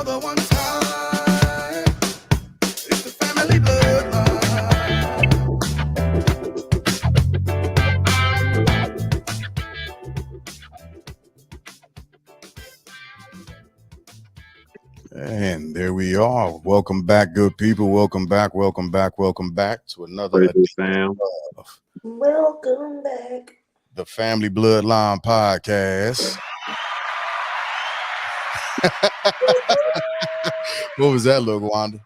the one time. It's the family bloodline. And there we are. Welcome back, good people. Welcome back. Welcome back. Welcome back to another Pretty edition fam. of Welcome back. the Family Bloodline Podcast. What was that, look, Wanda?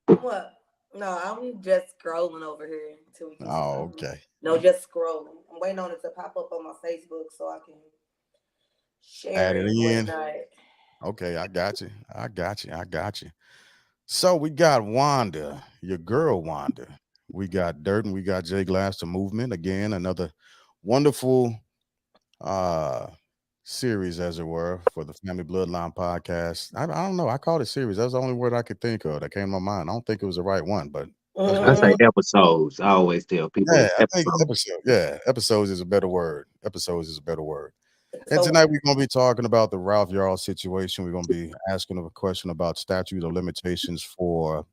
What? No, I'm just scrolling over here until we can. Oh, okay. No, just scrolling. I'm waiting on it to pop up on my Facebook so I can share Add it it and in. whatnot. Okay, I got you. I got you. I got you. So we got Wanda, your girl Wanda. We got Dirt and we got Jay Glass, the movement. Again, another wonderful uh series, as it were, for the Family Bloodline Podcast. I don't know. I called it series. That's the only word I could think of that came to my mind. I don't think it was the right one, but that's what I it say is. Mm-hmm. episodes. I always tell people Yeah, it's I think episodes. episode. Yeah, episodes is a better word. Episodes is a better word. And So, tonight we're going to be talking about the Ralph Yarl situation. We're going to be asking a question about statute of limitations for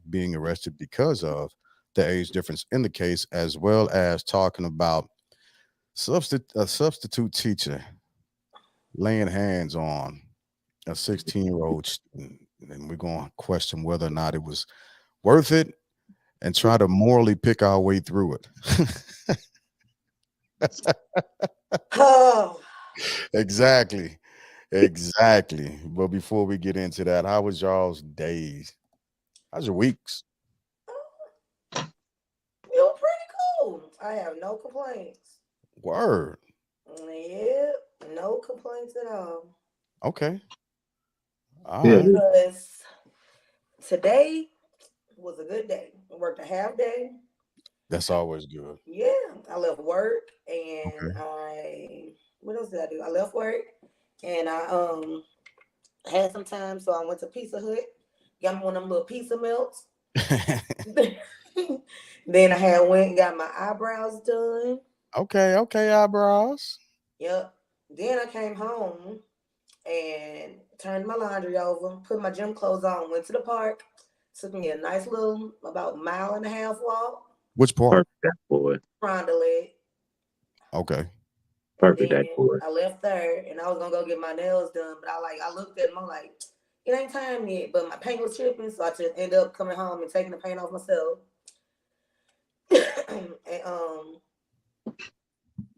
being arrested because of the age difference in the case, as well as talking about a substitute teacher laying hands on a 16-year-old student. And we're going to question whether or not it was worth it and try to morally pick our way through it. oh, Exactly. Exactly. But before we get into that, how was y'all's days? How's your weeks? it was pretty cool. I have no complaints. Word. Yep, no complaints at all. Okay. All Yeah. right. Because today was a good day. I worked a half day. That's always good. Yeah, I left work and Okay. what else did I do? I left work and I had some time, so I went to Pizza Hut, got me one of them little pizza melts. Then I had went and got my eyebrows done. Okay. Okay. Eyebrows. Yep. Then I came home and turned my laundry over, put my gym clothes on, went to the park. Took me a nice little about mile and a half walk, Which part? Perfect day for it. Ronda leg. Okay. And Perfect day then for it. I left there and I was gonna go get my nails done, but I looked at them, I'm like, it ain't time yet. But my paint was chipping, so I just ended up coming home and taking the paint off myself. And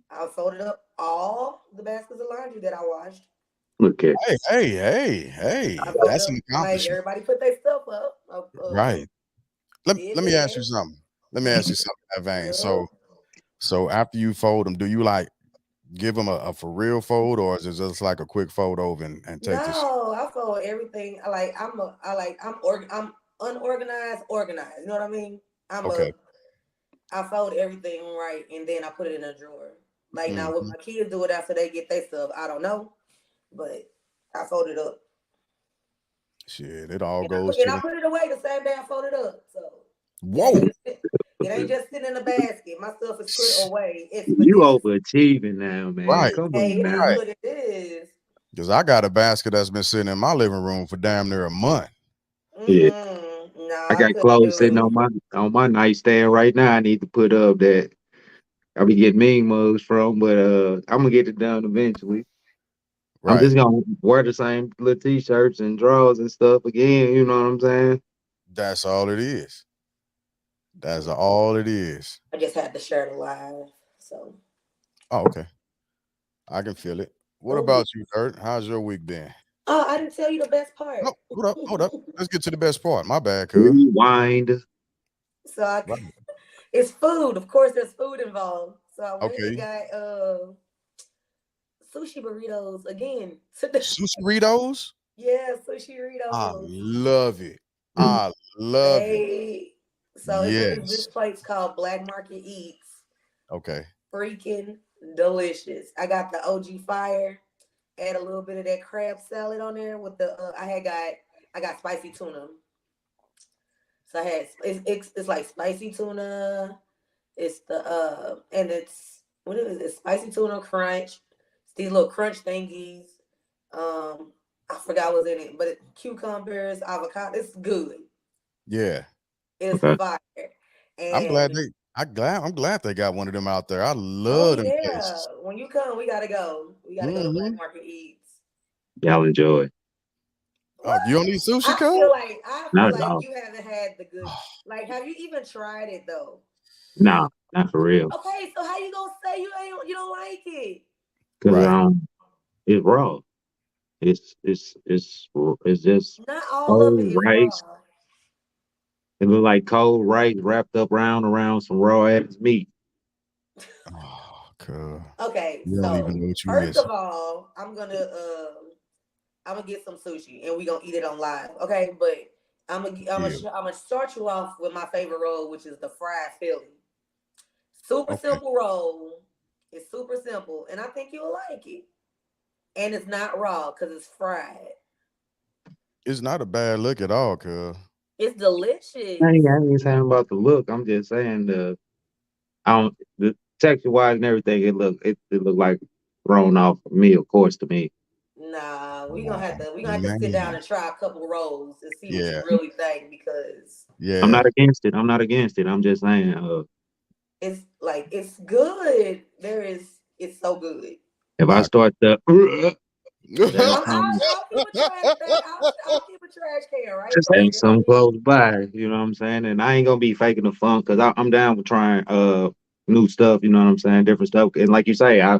I folded up all the baskets of laundry that I washed. Look at Hey. I folded That's up, an made accomplishment. everybody put their stuff up. Right. Did Let me ask that. you something. Let me ask you something in that vein. Yep. So after you fold them, do you like give them a for real fold, or is it just like a quick fold over and take this shit? No, I fold everything. I'm unorganized, organized. You know what I mean? I'm a Okay. I fold everything right and then I put it in a drawer. Like now, what Hmm. my kids do it after they get their stuff, I don't know, but I fold it up Shit, it all and I goes put and to I the put it away the same day I fold it up. So it ain't whoa. just it ain't just sitting in the basket. My stuff is put away you expeditiously. overachieving now, man. Right, Come Hey, on it is now. right. what it is. Because I got a basket that's been sitting in my living room for damn near a month. Yeah. No, I I got couldn't clothes sitting do. on my nightstand right now. I need to put up that I be getting mean mugs from, but I'm gonna get it done eventually. I'm Right. just gonna wear the same little t-shirts and drawers and stuff again. You know what I'm saying? That's all it is. That's all it is. I just had the shirt alive. So, Oh, okay. I can feel it. What oh, about you, Kurt? How's your week been? I didn't tell you the best part. No, hold up, hold up. Let's get to the best part. My bad, cuz. Rewind. So Right. it's food. Of course, there's food involved. So I went and Okay. got sushi burritos again today. Sushi Ritos? Yeah, sushi I burritos. love it. Mm. I love it. They so it's this Yes. place called Black Market Eats. Okay. Freaking delicious. I got the OG fire. Add a little bit of that crab salad on there with the I got spicy tuna. So I had it's like spicy tuna. It's the and it's what is it? Spicy tuna crunch. It's these little crunch thingies. Um I forgot what's in it, but cucumbers, avocado. It's good. Yeah. It's Okay. fire. I'm glad And I'm glad they got one of them out there. I oh love them yeah, tastes. when you come, we gotta go. We gotta go to Black Hmm. Market Eats. Y'all enjoy. What? Oh, you don't eat sushi, I cuz? feel like I feel Not at like all. you haven't had the good. Like, have you even tried it though? Nah, not for real. Okay, so how you gonna say you don't like it? Cause Right. it's raw. It's just Not all of it cold is rice. raw. It look like cold rice wrapped up round around some raw ass meat. Oh, cuz. Okay, You don't even so know what you first missing. of all, I'm gonna get some sushi and we gonna eat it on live. Okay, but Yeah. I'm gonna start you off with my favorite roll, which is the fried Philly. Super Okay. simple roll. It's super simple, and I think you'll like it. And it's not raw because it's fried. It's not a bad look at all, cuz. It's delicious. I ain't saying about the look. I'm just saying the texture wise and everything. It look like thrown off a meal course to me. Nah, Oh, we gonna have to sit down man. and try a couple of rolls and see what you Yeah. really think because I'm Yeah. not against it. I'm not against it. I'm just saying. it's good. It's so good. If I I start there's some I'll keep a trash bag. I'll keep a trash can right there. there's Just some give me. close by. You know what I'm saying? And I ain't gonna be faking the funk because I'm down with trying new stuff. You know what I'm saying? Different stuff. And like you say, I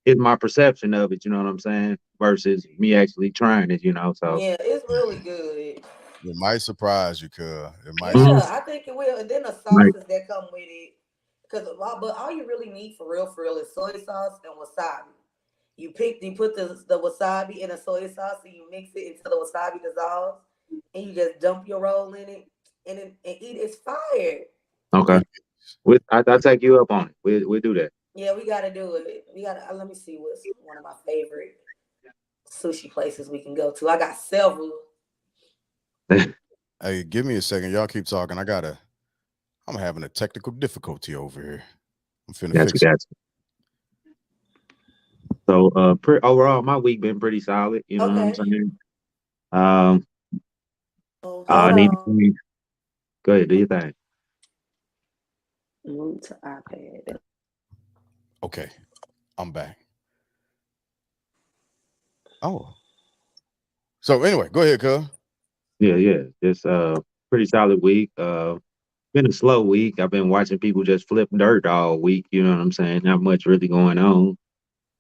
it's my perception of it. You know what I'm saying? Versus me actually trying it. You know. So Yeah, it's really good. It might surprise you, cuz. It might mhm. Yeah, surprise. I think it will. And then the Like, sauces that come with it, because but all you really need for real, is soy sauce and wasabi. You put the wasabi in a soy sauce and you mix it until the wasabi dissolves, and you just dump your roll in it and eat it. It's fire. okay. It I'll take you up on it. We'll do that. Yeah, we gotta do it. We gotta. Let me see what's one of my favorite sushi places we can go to. I got several. Hey, give me a second. Y'all keep talking. I'm having a technical difficulty over here. I'm finna Gotcha, fix it. gotcha. So, overall, my week been pretty solid. You know what I'm Okay. saying? Um, Oh, I hold need to on. go ahead, do your thing. Move to iPad. Okay. I'm back. Oh. So anyway, go ahead, cuz. Yeah, yeah. Just pretty solid week. Been a slow week. I've been watching people just flip dirt all week. You know what I'm saying? Not much really going on.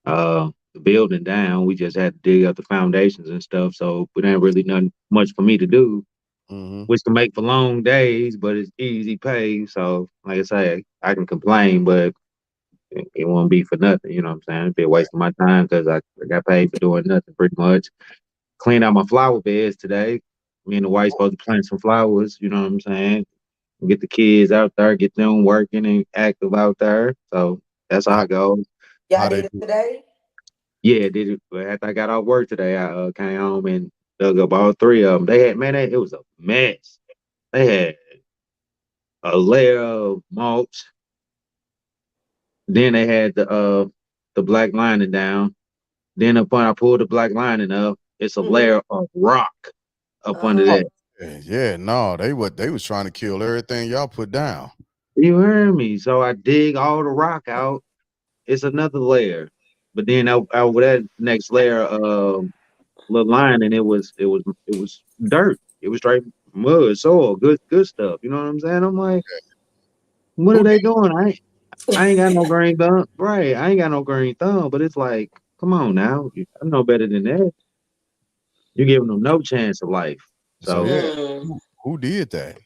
The building down. We just had to dig up the foundations and stuff. So it ain't really nothing much for me to do, Mm-hmm. which can make for long days, but it's easy pay. So like I say, I can complain, but it won't be for nothing. You know what I'm saying? It'd be a waste of my time because I got paid for doing nothing pretty much. Cleaned out my flower beds today. Me and the wife supposed to plant some flowers. You know what I'm saying? Get the kids out there, get them working and active out there. So that's how How, it goes. Y'all how they did it do? today? Yeah, did it. But after I got off work today, I came home and dug up all three of them. They had, man, it was a mess. They had a layer of mulch. Then they had the black lining down. Then upon I pulled the black lining up, it's a Mm-hmm. layer of rock up under Uh-huh. Oh, that. yeah, no, they was trying to kill everything y'all put down. You heard me. So I dig all the rock out. It's another layer. But then over that next layer little lining, it was dirt. It was straight mud, soil, good stuff. You know what I'm saying? I'm like, what are Who they did doing? I ain't got no green thumb. Right. I ain't got no green thumb, but it's like, come on now. I know better than that. You're giving them no chance of life. so So yeah. Mm. Who did that?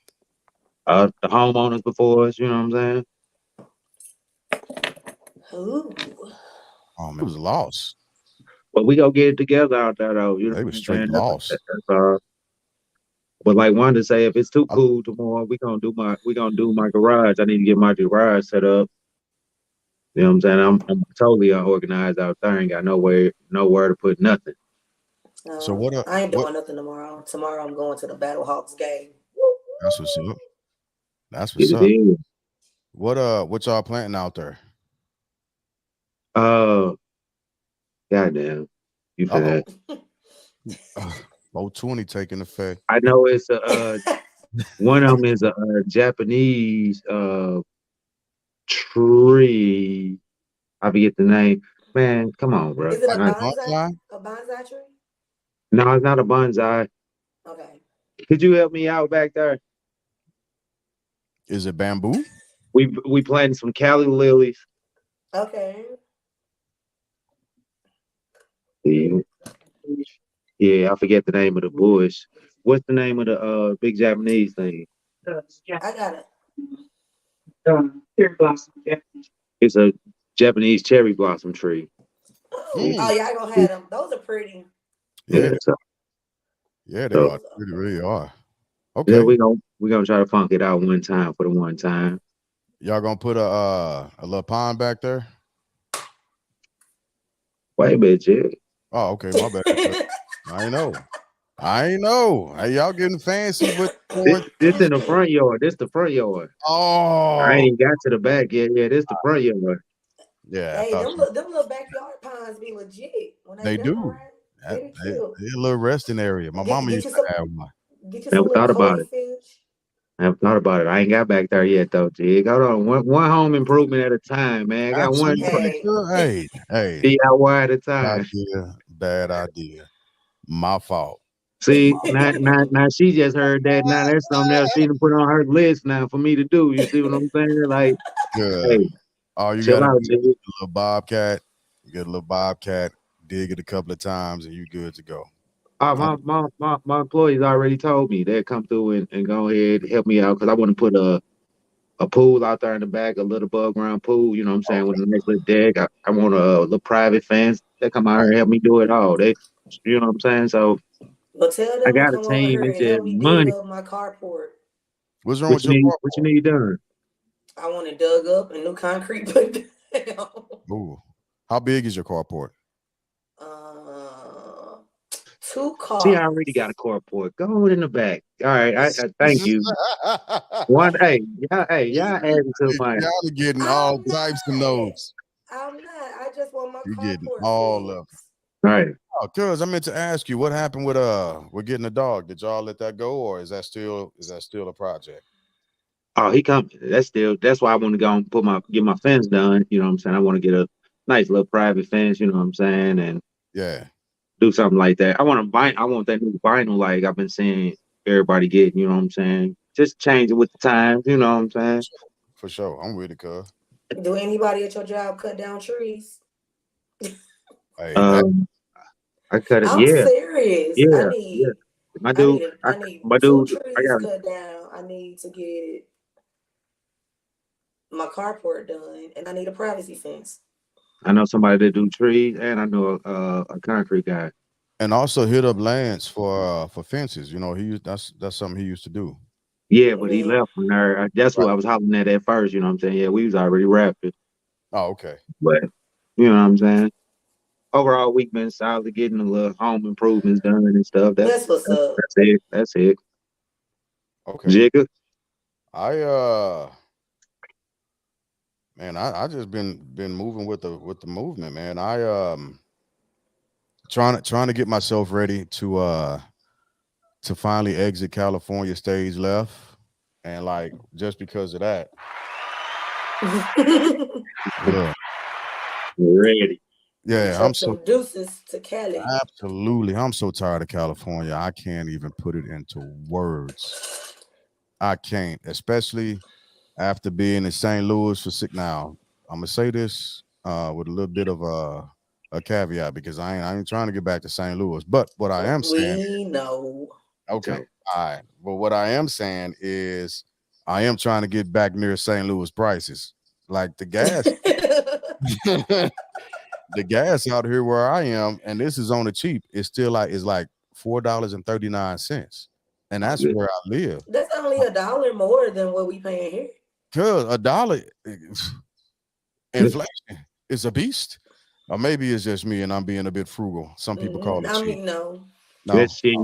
the homeowners before us, you know what I'm saying? Ooh. It was lost. But we go get it together out there though. You know They what was I'm straight saying? lost. But like Wanda say, if it's too I, cool tomorrow, we gonna do my garage. I need to get my garage set up. You know what I'm saying? I'm totally unorganized out there. Ain't got nowhere to put nothing. so what I ain't what doing nothing tomorrow. Tomorrow I'm going to the Battle Hawks game. that's what's up. That's Get what's it up. in. What y'all planting out there? Uh, goddamn, you Uh-oh. fat. 420 taking effect. I know it's a one of them is a, Japanese tree. I forget the name. Man, come on, bro. Is it a Like a bonsai? bonsai? A bonsai tree? No, it's not a bonsai. Okay. Could you help me out back there? Is it bamboo? We planted some Cali lilies. Okay. Yeah, yeah, I forget the name of the bush. What's the name of the big Japanese thing? I got it. Cherry blossom. It's a Japanese cherry blossom tree. Oh, Mm, oh yeah, I gonna have them. Those are pretty. yeah, Yeah, so, yeah, they so are. They really are. yeah, Okay. we gonna try to funk it out one time for the one time. Y'all gonna put a little pond back there? Wait a minute, Jay. Oh, okay, my bad. I know. I know. Hey, y'all getting fancy with sports. This in the front yard. This the front yard. I Oh, ain't got to the back yet. Yeah, this the front yard. yeah, I Hey, thought you, them little backyard ponds be legit when they they done do. right. That, They be they, cute. they a little resting area. My Get mama get used you to some have one. get you some Never little thought about koi it. fish. I haven't thought about it. I ain't got back there yet though, Jig. Hold on. One home improvement at a time, man. I got one Absolutely. Hey. Good. Hey, DIY at a bad time. idea. Bad idea. My fault. See, now she just heard that. Now that's something else she done put on her list now for me to do. You see what I'm saying? Like, Good. hey, All you chill gotta out, do is Jig. get a little bobcat. You get a little bobcat, dig it a couple of times, and you good to go. Oh, Oh, my employees already told me they'd come through and go ahead and help me out because I want to put a pool out there in the back, a little above ground pool, you know what I'm saying, with a nice little deck. I want a little private fence. They come out here and help me do it all. They, you know what I'm saying? So Well, tell I them to got a come over team. here It's and just help me dig money. up my carport. what's wrong with your What you carport? need done? I want it dug up and new concrete put down. Ooh, how big is your carport? Uh, two See, I already cars. got a carport. Go on in the back. All right, I thank you. One, hey, y'all adding to my. Y'all are getting all I'm types of not. notes. I'm not. I just want my You're getting carport all of them. fixed. All right. Oh, cuz I meant to ask you what happened with getting a dog. Did y'all let that go, or is that still a project? Oh, he come. That's why I want to go and get my fence done. You know what I'm saying? I want to get a nice little private fence. You know what I'm saying? And Yeah, do something like that. I want that new vinyl like I've been seeing everybody getting, you know what I'm saying? Just change it with the times, you know what I'm saying? for sure. I'm with it, cuz. Do anybody at your job cut down trees? Hey, that Um I cut it, I'm yeah, serious. yeah, yeah. My dude, I need my two dude, I trees got cut down. I need to get my carport done, and I need a privacy fence. I know somebody that do trees and I know a concrete guy. and also hit up Lance for fences. That's something he used to do. Yeah, but he Yeah, left from there. That's who Right. I was hollering at first, you know what I'm saying? Yeah, we was already rapping. Oh, okay. But you know what I'm saying? Overall, we've been solid getting a little home improvements done and stuff. that's what's up. That's it. That's it. Okay. Jigga. I man, I just been moving with the movement, man. I trying to get myself ready to finally exit California stage left. And like just because of that, look, Ready. Get yeah, your some deuces to Cali. absolutely. I'm so tired of California. I can't even put it into words. I can't, especially after being in St. Louis for six. Now, I'm gonna say this with a little bit of a caveat because I ain't trying to get back to St. Louis. But what I am saying, We know. okay, So, all right. But what I am saying is I am trying to get back near St. Louis prices. Like the gas, the gas out here where I am, and this is on the cheap, it's still like $4.39. And oh, that's good. where I live. That's only $1 more than what we paying here. Cause a dollar inflation is a beast. Or maybe it's just me and I'm being a bit frugal. Some people call it I cheap. mean, no. Good No. shit.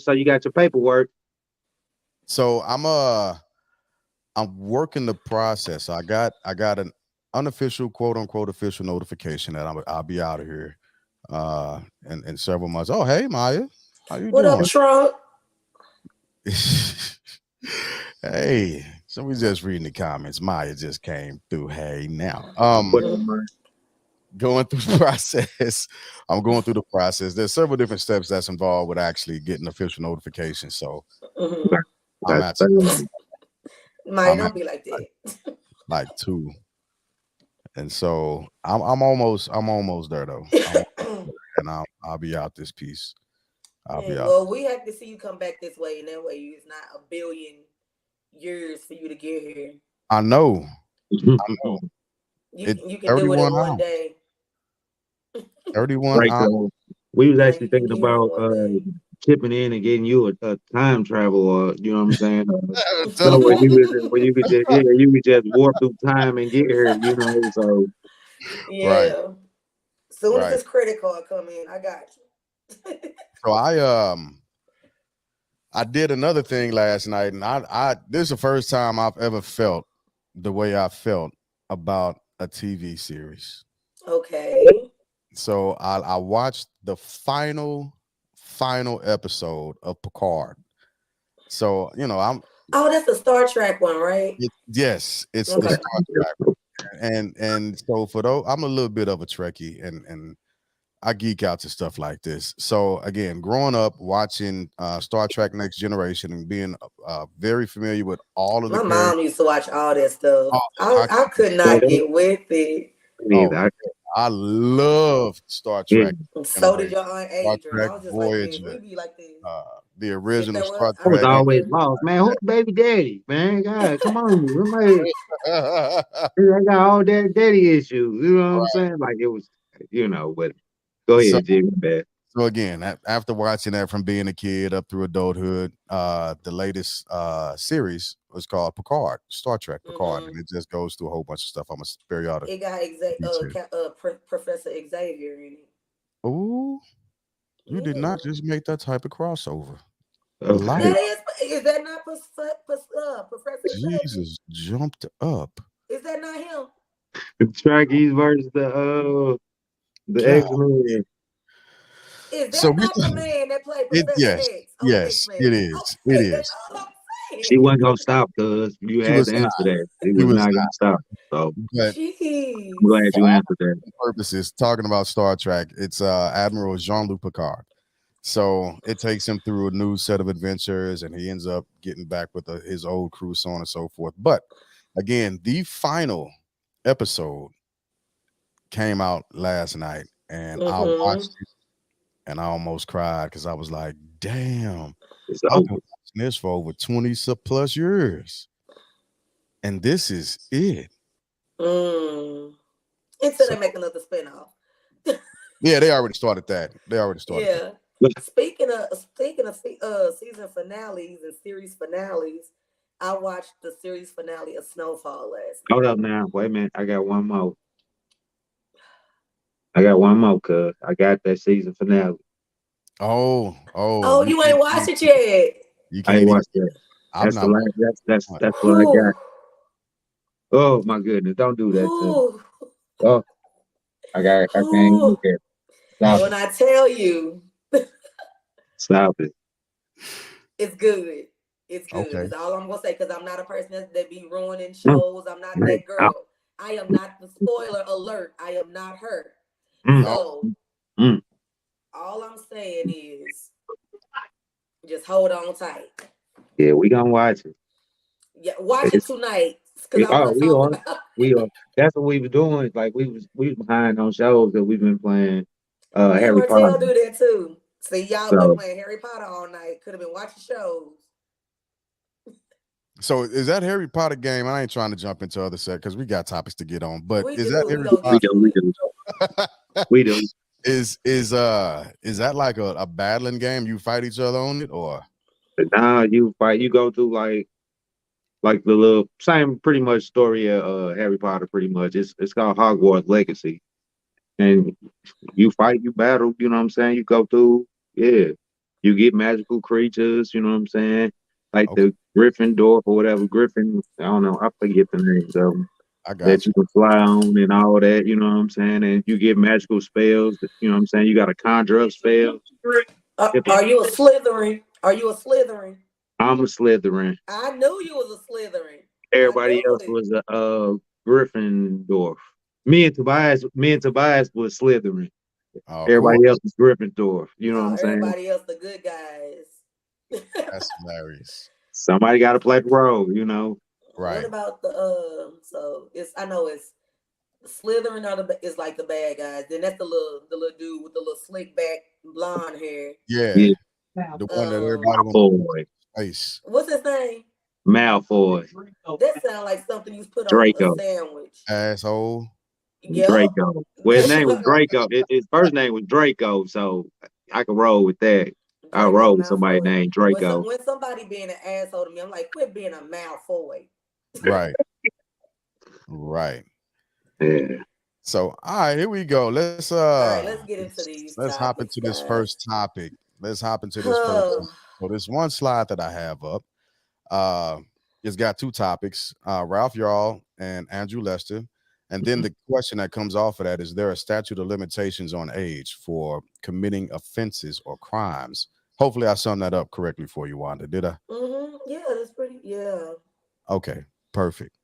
So you got your paperwork. So I'm working the process. I got unofficial, quote unquote, official notification that I'll be out of here in several months. Oh, hey Maya, how you What up, doing? Trump? Hey, so we just reading the comments. Maya just came through. Hey, now, What up, man? going through the process. I'm going through the process. There's several different steps that's involved with actually getting official notification. So Mm-hmm. I'm That's at Maya, I'm at don't be like that. like two, and so I'm almost there though. And I'll be out this piece. I'll Yeah, be out. well, we have to see you come back this way, and that way it's not a billion years for you to get here. I know. You It you can do it in 31 one hours. day. 31 right. hours. We was Yeah, actually you can thinking get here in about one day. chipping in and getting you a time travel, or you know what I'm saying? Somewhere Teleport. where you could just you could just warp through time and get here, you know. So Right. Yeah. Soon as Right. this credit card come in, I got you. So I did another thing last night, and I this is the first time I've ever felt the way I felt about a TV series. Okay. So I watched the final episode of Picard. So Oh, that's the Star Trek one, right? yes, it's the Okay. Star Trek, and so for those, I'm a little bit of a Trekkie, and I geek out to stuff like this. So again, growing up watching Star Trek Next Generation and being very familiar with all of the My characters. mom used to watch all that stuff. Oh, I could not get with it. neither. I love Star Yeah. Trek And so did Generation, your Aunt Star Adrian. Trek I was just like this. Voyager, We be like this. uh, the If original there was, Star I I was Trek. always remember. lost, man. Who's the baby daddy, man? God, come on, somebody. I got all that daddy issues. You know what I'm saying? Like it was, But go so ahead, Jimmy. Man. so again, after watching that from being a kid up through adulthood, the latest series was called Picard, Star Trek Picard, Mm-hmm. and it just goes through a whole bunch of stuff. I'm gonna spare y'all the It got details. Professor Xavier in it. Ooh, you did Yeah. not just make that type of crossover. Okay. Light Is that not Professor Xavier? Jesus jumped up. Is that not him? The Trekkies versus the God. X-Men. Is So that we not the man that played it Professor yes, X on yes, X-Men? it is. It Okay, that's is. all I'm saying. She wasn't gonna stop because you He had was to not. answer that. He He was was not not. gonna stop. So But I'm Jeez. glad for you all answered that. purposes, talking about Star Trek, it's Admiral Jean-Luc Picard. So it takes him through a new set of adventures, and he ends up getting back with his old crew, so on and so forth. But again, the final episode came out last night, and I Mm-hmm. watched it, and I almost cried because I was like, "Damn, It's I've been over. watching this for over 20 plus years, and this is it." Mm. Until So they make another spinoff. yeah, they already started that. They already started that. Yeah. Speaking of season finales and series finales, I watched the series finale of Snowfall last Hold night. up now. Wait a minute. I got one more. Cuz I got that season finale. Oh, Oh, you ain't watched it yet. you I ain't can't even. watched that. I'm That's the not. last that's what I got. Who? Oh my goodness. Don't do that to me. Who? Oh, I can't even Who? look at it. Stop When it. I tell you, Stop it. it's good. It's good. Okay. Is all I'm gonna say because I'm not a person that be ruining Mm, shows. I'm not right. that girl. I am not the spoiler alert. I am not her. Mm, Oh, So mm. all I'm saying is just hold on tight. Yeah, we gonna watch it. Yeah, watch it It's, tonight because I want to we talk are. about We are. That's what we were doing. Like we was behind on shows that we've been playing. me and Harry Potter. Martell do that too. See, y'all been So playing Harry Potter all night. Could have been watching shows. so is that Harry Potter game? I ain't trying to jump into other set because we got topics to get on. But We is that do. We Harry gonna we get do. to We it. do. We do. is that like a battling game? You fight each other on it, or But now you fight. You go through like the little same pretty much story of Harry Potter. Pretty much. It's called Hogwarts Legacy, and you fight, you battle. You know what I'm saying? You go through. Yeah. You get magical creatures. You know what I'm saying? Like okay? the Gryffindor or whatever. Griffin. I don't know. I forget the names of them. I that got you you. can fly on and all that. You know what I'm saying? And you get magical spells. You know what I'm saying? You got to conjure up spells. Are you a Slytherin? Are you a Slytherin? I'm a Slytherin. I knew you was a Slytherin. I Everybody knew else it. was a Gryffindor. Me and Tobias was Slytherin. Oh, cool. Everybody else was Gryffindor. You know what Oh, I'm saying? everybody else, the good guys. That's hilarious. Somebody got to play the role. You know. What Right. about the So it's I know it's Slytherin is like the bad guys. Then that's the little dude with the little slick back blonde hair. Yeah. Yeah. The one that everybody want to Malfoy. face. What's his name? Malfoy. That sounds like something you put on a Draco. sandwich. Asshole. Yep. Draco. Well, his name was Draco. His first name was Draco, so I can roll with that. I Draco roll with somebody Malfoy. named Draco. When somebody being an asshole to me, I'm like, quit being a Malfoy. Right. Right. Yeah. So, all right, here we go. Let's All right, let's get into these let's hop topics, into this guys. first topic. Let's hop into this first. So, this one slide that I have up, it's got two topics: Ralph Yarl and Andrew Lester. And then the question that comes off of that is: there a statute of limitations on age for committing offenses or crimes? Hopefully, I summed that up correctly for you, Wanda. Did I? Yeah, that's pretty. Yeah. Okay, perfect,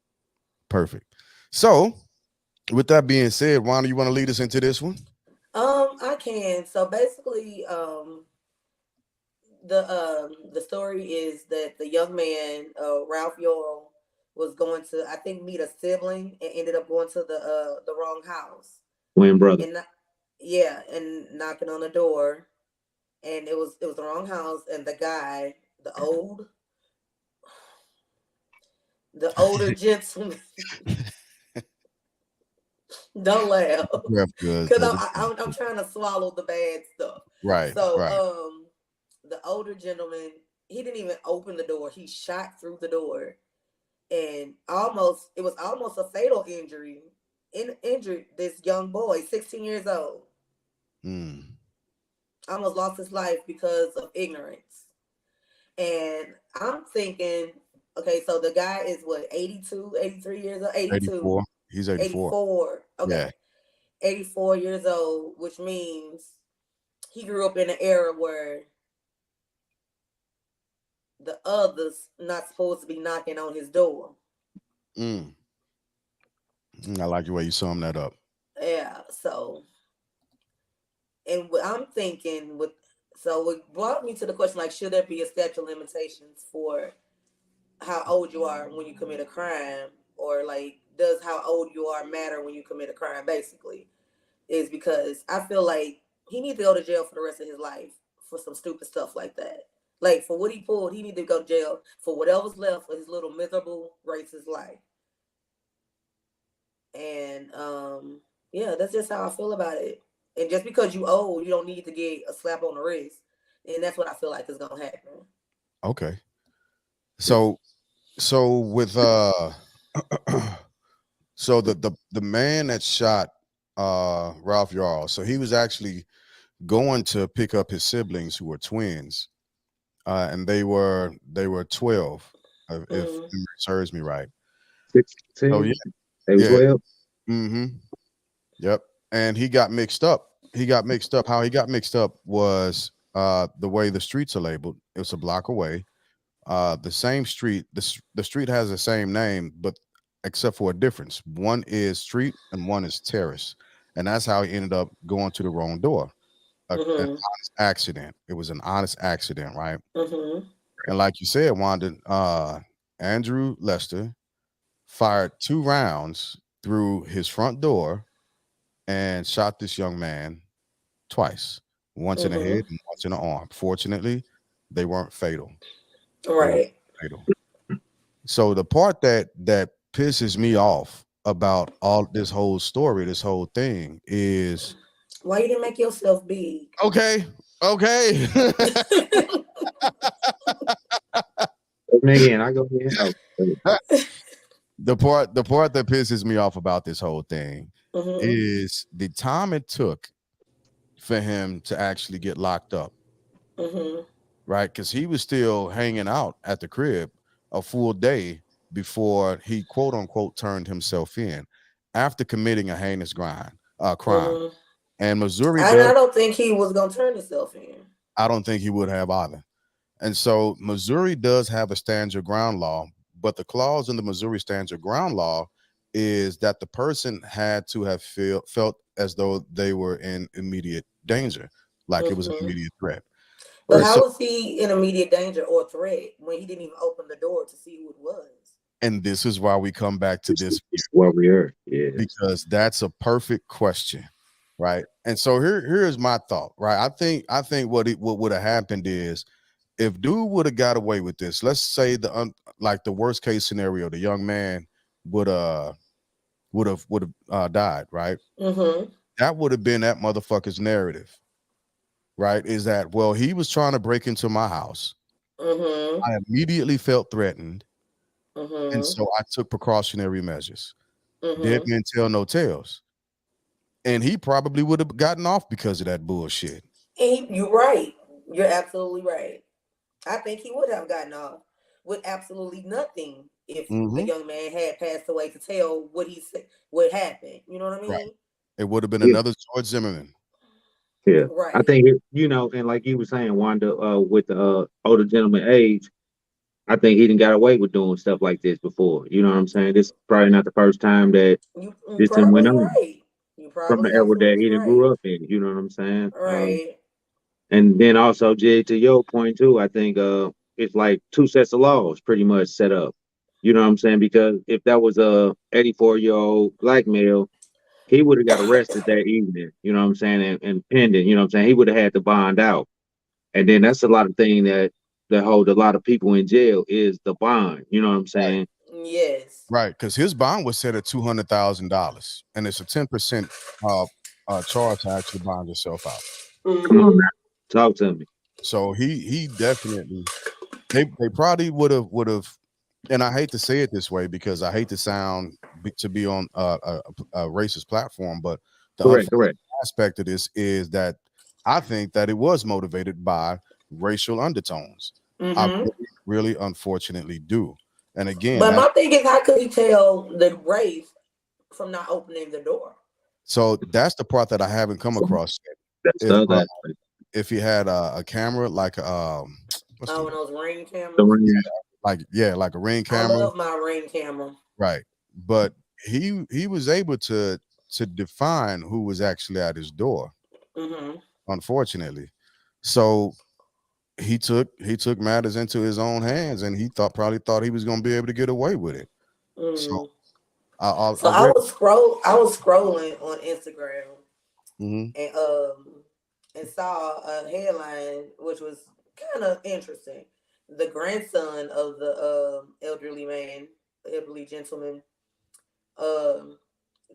perfect. So, with that being said, Wanda, you want to lead us into this one? I can. So basically, the story is that the young man, Ralph Yorl, was going to, I think, meet a sibling and ended up going to the wrong house. Twin brother. And yeah, and knocking on the door, and it was the wrong house, and the guy, the older gentleman. Don't laugh, Breath good. because Take it. I'm trying to swallow the bad stuff. Right, So right. the older gentleman, he didn't even open the door. He shot through the door, and it was almost a fatal injury. Injured this young boy, 16 years old. Mm. Almost lost his life because of ignorance. And I'm thinking, okay, so the guy is what, 82, 83 years old? 82. 84. He's 84. 84. Okay. Yeah. 84 years old, which means he grew up in an era where the others not supposed to be knocking on his door. Mm. I like the way you sum that up. Yeah, so, and what I'm thinking so it brought me to the question, like, should there be a statute of limitations for how old you are when you commit a crime? Or like, does how old you are matter when you commit a crime? Basically, is because I feel like he needs to go to jail for the rest of his life for some stupid stuff like that. Like, for what he pulled, he needs to go to jail for whatever's left of his little miserable racist life. And yeah, that's just how I feel about it. And just because you old, you don't need to get a slap on the wrist. And that's what I feel like is gonna happen. Okay. So with so the man that shot Ralph Yarl, so he was actually going to pick up his siblings who were twins. And they were 12, if Mm-hmm. memory serves me right. 16. So yeah, They were yeah. 12. Mm-hmm. Yep. And he got mixed up. How he got mixed up was the way the streets are labeled. It's a block away. The same street, the street has the same name, but except for a difference. One is street and one is terrace. And that's how he ended up going to the wrong door. An Mm-hmm. honest accident. It was an honest accident, right? Mm-hmm. And like you said, Wanda, Andrew Lester fired 2 rounds through his front door and shot this young man twice, once in the head Mm-hmm. and once in the arm. Fortunately, they weren't fatal. They weren't Right. fatal. So the part that pisses me off about all this whole story, this whole thing is Why you didn't make yourself big? okay. Again, I go in. Oh, The part that pisses me off about this whole thing Mm-hmm. is the time it took for him to actually get locked up, Mm-hmm. right? Because he was still hanging out at the crib a full day before he quote unquote turned himself in after committing a heinous crime. Mhm. And Missouri And does. I don't think he was gonna turn himself in. I don't think he would have either. And so Missouri does have a stand your ground law, but the clause in the Missouri stand your ground law is that the person had to have felt as though they were in immediate danger, like it was an Hmm. immediate threat. But And so, how was he in immediate danger or threat when he didn't even open the door to see who it was? and this is why we come back to This this is what we are. Yes. because that's a perfect question, right? And so here's my thought, right? I think what would have happened is if dude would have got away with this, let's say like the worst case scenario, the young man would would have died, right? Mm-hmm. That would have been that motherfucker's narrative, right? Is that well, he was trying to break into my house. Mm-hmm. I immediately felt threatened, and Mm-hmm. so I took precautionary measures. Dead Mm-hmm. men tell no tales, and he probably would have gotten off because of that bullshit. You're right. You're absolutely right. I think he would have gotten off with absolutely nothing if the Hmm. young man had passed away to tell what he said, what happened. You know what I Right. mean? It would have been Yeah. another George Zimmerman. Yeah. I Right. think and like you were saying, Wanda, with the older gentleman age, I think he didn't got away with doing stuff like this before. You know what I'm saying? This is probably not the first time that You this done went probably on right. You from the probably era that absolutely he done right. grew up in. You know what I'm saying? Right. And then also, Jay, to your point too, I think it's like two sets of laws pretty much set up. You know what I'm saying? Because if that was a 84-year-old black male, he would have got arrested that evening. You know what I'm saying? And pending. You know what I'm saying? He would have had to bond out. And then that's a lot of thing that hold a lot of people in jail is the bond. You know what I'm Right. saying? Yes. Right, because his bond was set at $200,000, and it's a 10% uh, charge to actually bond yourself out. Come on Mm-hmm. now, talk to me. So he definitely they probably would have, and I hate to say it this way because I hate to to be on a racist platform, but the Correct, unfortunate correct. aspect of this is that I think that it was motivated by racial undertones. I Mm-hmm. really unfortunately do. And again, But that my thing is, how could he tell the race from not opening the door? so that's the part that I haven't come across That's yet. the other aspect. If you had a camera like what's Oh, the and those ring The cameras. ring. like yeah like a ring I camera, love my ring camera. right? But he was able to define who was actually at his door, Mm-hmm. unfortunately. So he took matters into his own hands, and he probably thought he was going to be able to get away with it. So Mm. I So I read. was scrolling on Instagram Hmm. and saw a headline which was kind of interesting. The grandson of the elderly man, elderly gentleman, um,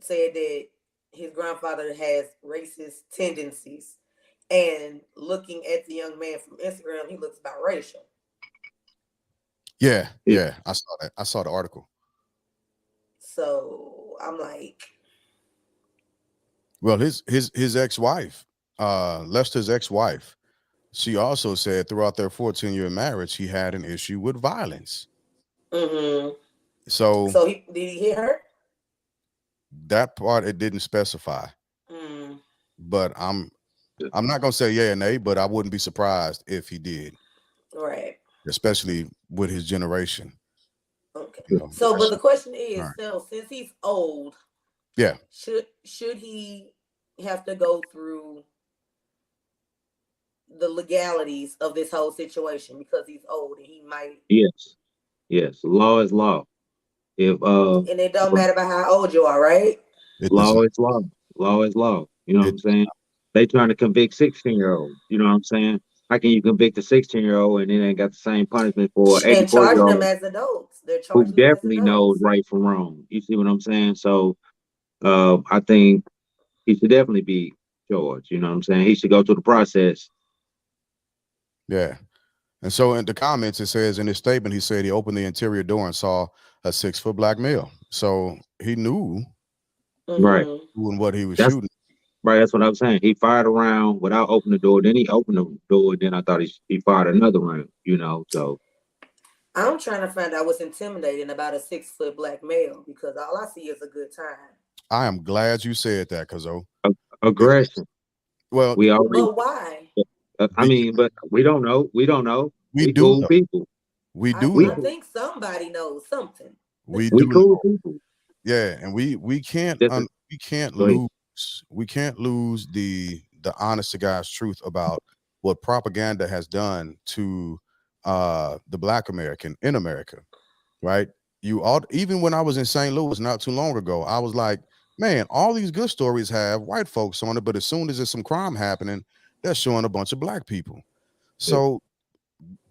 said that his grandfather has racist tendencies, and looking at the young man from Instagram, he looks biracial. Yeah, Yeah. yeah, I saw that. I saw the article. So I'm like, Well, his ex-wife, Lester's ex-wife, she also said throughout their 14-year marriage, he had an issue with violence. mm-hmm. So So he did he hit her? that part it didn't specify, Mm, but I'm not gonna say yeah or nay, but I wouldn't be surprised if he did, right. especially with his generation. Okay. You know, So, but that's the question all is, right. so since he's old, Yeah, should he have to go through the legalities of this whole situation because he's old and he might, Yes. Yes. Law is law. If and it don't matter about how old you are, right? it does law not. is law. Law is law. You know what It I'm saying? They trying to convict 16-year-old. You know what I'm saying? How can you convict a 16-year-old and then ain't got the same punishment for an And charging them 84-year-old as adults. They're who charging them as definitely knows adults. right from wrong? You see what I'm saying? So I think he should definitely be charged. You know what I'm saying? He should go through the process. yeah. And so in the comments, it says in his statement, he said he opened the interior door and saw a 6-foot black male. So he knew Right. Mm-hmm. who and what he was That's shooting. right. That's what I was saying. He fired a round without opening the door. Then he opened the door. Then I thought he fired another round. You know. So I'm trying to find out what's intimidating about a 6 foot black male because all I see is a good time. I am glad you said that, Cuzzo. Aggression. Well, We already. But why? I be- mean, but we don't know. We don't know. we We do cool know. people. We I, do We I know. think somebody knows something. We we do cool know. people. Yeah, and we can't Just we can't go ahead. lose the honest to God's truth about what propaganda has done to the black American in America, right? You all, even when I was in St. Louis not too long ago, I was like, man, all these good stories have white folks on it, but as soon as there's some crime happening, they're showing a bunch of black people. Yeah. So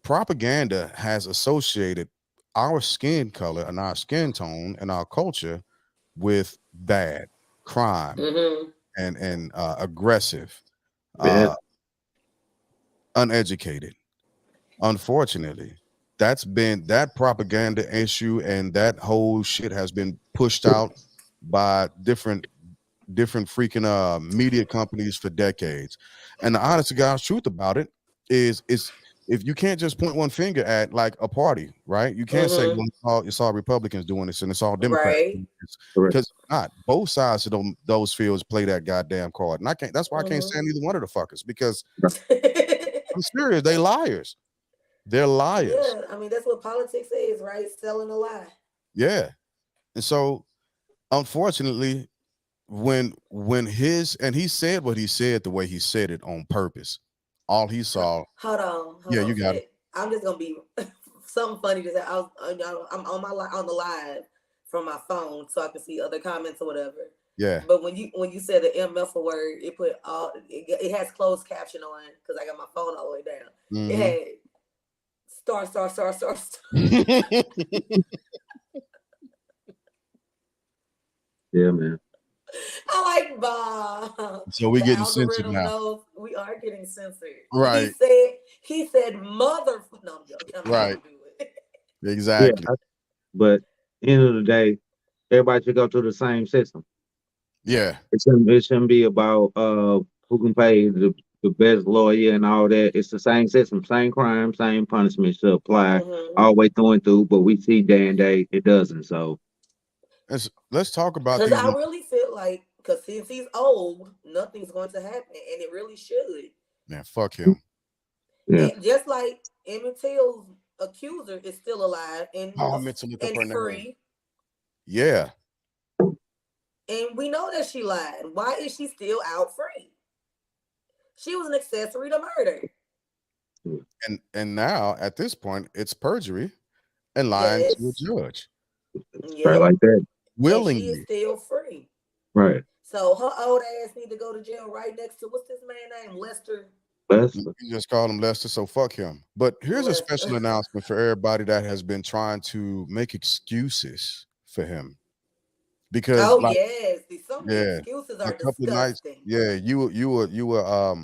propaganda has associated our skin color and our skin tone and our culture with bad crime Mm-hmm. and aggressive, Yeah. uh, uneducated. Unfortunately, that's been that propaganda issue, and that whole shit has been pushed out by different freaking media companies for decades. And the honest to God's truth about it is if you can't just point one finger at like a party, right? You can't say, Mm-hmm. well, it's all Republicans doing this and it's all Democrats Right. doing this, Correct. because not both sides of those fields play that goddamn card. And I can't, that's why I can't Mm-hmm. stand either one of the fuckers, because I'm serious, they liars. They're liars. Yeah, I mean that's what politics is, right? Selling a lie. Yeah. And so unfortunately, when his and he said what he said the way he said it on purpose. All he saw, Hold yeah, you on. got it. I'm just gonna be something funny to say. I'm on on the live from my phone so I can see other comments or whatever. Yeah. But when you said the MF word, it put all it has closed caption on because I got my phone all the way down. It Hmm. had star star star star star. Yeah, man. I like Bob. So we The getting censored algorithm now. knows we are getting censored. Right, He said mother. No, I'm not right. gonna do it. Yeah. Exactly. But end of the day, everybody should go through the same system. Yeah. It shouldn't be about who can pay the best lawyer and all that. It's the same system, same crime, same punishment should apply Mm-hmm. all the way through and through. But we see day and day it doesn't. So Let's talk about Because these. I really feel like, because since he's old, nothing's going to happen, and it really should. Man, fuck him. yeah, And just like Emmett Till's accuser is still alive Oh, I meant to look up and her name. free, Yeah. and we know that she lied. Why is she still out free? She was an accessory to murder. And now at this point, it's perjury and lying to a Yes. judge straight Yep. like that. And she is willingly. still free. Right. So her old ass need to go to jail right next to what's this man name? Lester. That's You just called him Lester, so fuck him. But here's a special Lester. announcement for everybody that has been trying to make excuses for him. Because Oh like, yes. Some of the yeah, excuses a are couple of nights, disgusting. yeah, you were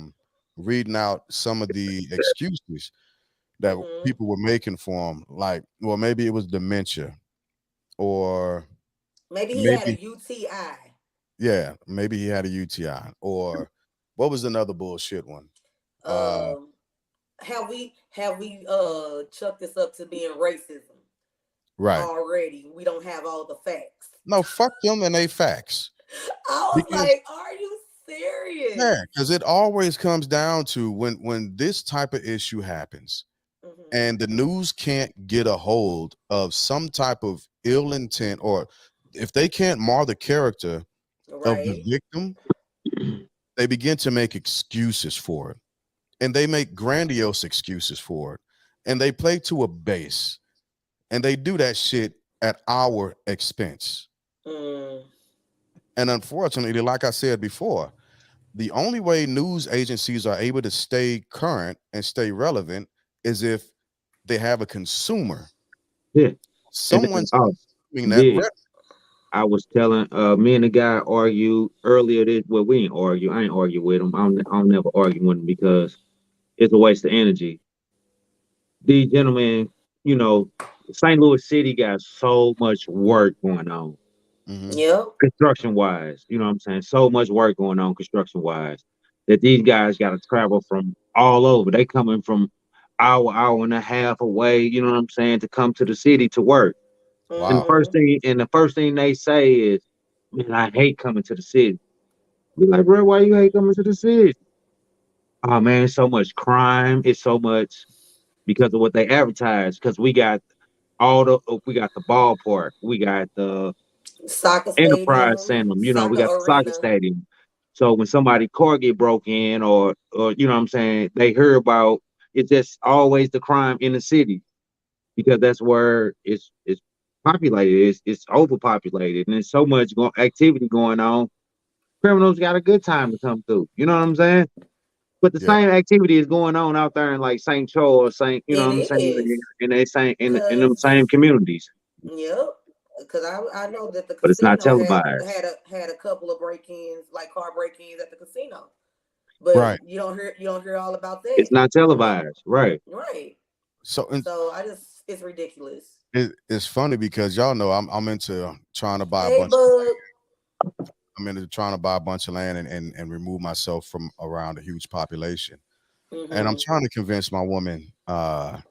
reading out some of the excuses that Hmm. people were making for him. Like, well, maybe it was dementia, or Maybe he had a maybe, UTI. yeah, maybe he had a UTI, or what was another bullshit one? Uh, Um, have we chucked this up to being racism right. already? We don't have all the facts. No, fuck them and they facts. I was Because like, are you serious? yeah, because it always comes down to when this type of issue happens Hmm. and the news can't get a hold of some type of ill intent, or if they can't mar the character of the Right. victim, they begin to make excuses for it. And they make grandiose excuses for it. And they play to a base. And they do that shit at our expense. Mm. And unfortunately, like I said before, the only way news agencies are able to stay current and stay relevant is if they have a consumer. yeah. And then, Someone's oh, consuming that. yeah. I was telling me and the guy argued earlier this well, we ain't argue. I ain't argue with him. I'll never argue with him because it's a waste of energy. These gentlemen, you know, St. Louis City got so much work going on. Hmm. Yep. Construction wise, you know what I'm saying? So much work going on construction wise that these guys got to travel from all over. They coming from hour and a half away, you know what I'm saying, to come to the city to work. And Wow. the first thing they say is, man, I hate coming to the city. Be like, bro, why you hate coming to the city? Oh man, it's so much crime. It's so much because of what they advertise. Because we got the ballpark, we got the Soccer Enterprise stadium, Center, we soccer got the soccer arena. stadium. So when somebody car get broke in, or you know what I'm saying, they hear about it's just always the crime in the city because that's where it's populated. It's overpopulated, and there's so much activity going on. Criminals got a good time to come through. You know what I'm saying? But the Yeah. same activity is going on out there in like St. Charles, St. You know It what I'm saying? is In they same in them because same communities, yep. Because I know that the but it's not casino televised. had a couple of break-ins, like car break-ins at the casino, but Right. you don't hear all about It's that. not I mean, televised, right? right. So and So I just it's ridiculous. it's funny because y'all know I'm into trying to buy a Hey, bunch. bug. I'm into trying to buy a bunch of land and remove myself from around a huge population. And I'm Mm-hmm. trying to convince my woman, of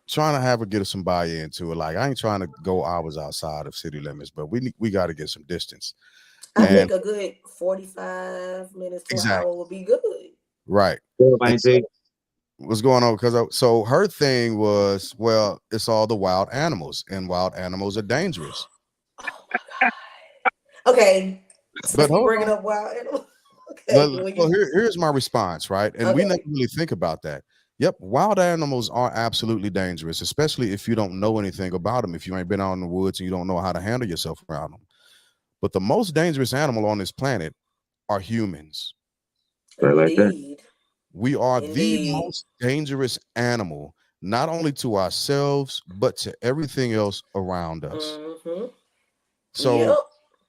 trying to have her get some buy-in to it. Like I ain't trying to go hours outside of city limits, but we got to get some distance. I And think a good 45 minutes to an exactly hour would be good. right. And so what's going on? Because so her thing was, well, it's all the wild animals, and wild animals are dangerous. Oh my god. Okay, But since we hold bringing on. up wild animals, But okay, when so you here's my response, right? And we never okay, really think about that. Yep, wild animals are absolutely dangerous, especially if you don't know anything about them. If you ain't been out in the woods and you don't know how to handle yourself around them. But the most dangerous animal on this planet are humans. right like that. indeed, We are the indeed, most dangerous animal, not only to ourselves, but to everything else around us. mm-hmm. So, Yep.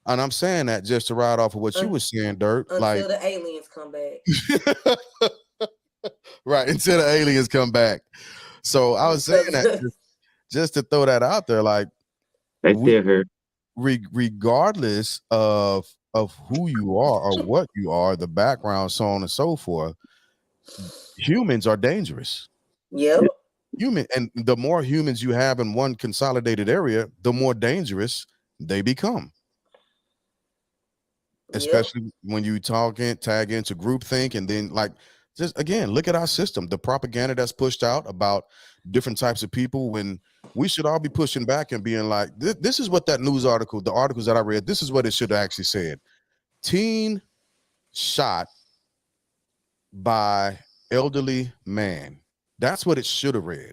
and I'm saying that just to ride off of what you Un- were saying, Dirt. Like, until the aliens come back. right, until the aliens come back. So I was saying Because that just to throw that out there, like They we, still here. regardless of who you are or what you are, the background, so on and so forth, humans are dangerous. yep, Yeah. Human, and the more humans you have in one consolidated area, the more dangerous they become. yep, Especially when you tag into groupthink, and then like just again look at our system, the propaganda that's pushed out about different types of people, when we should all be pushing back and being like, this is what that news article, the articles that I read, this is what it should have actually said. Teen shot by elderly man. That's what it should have read.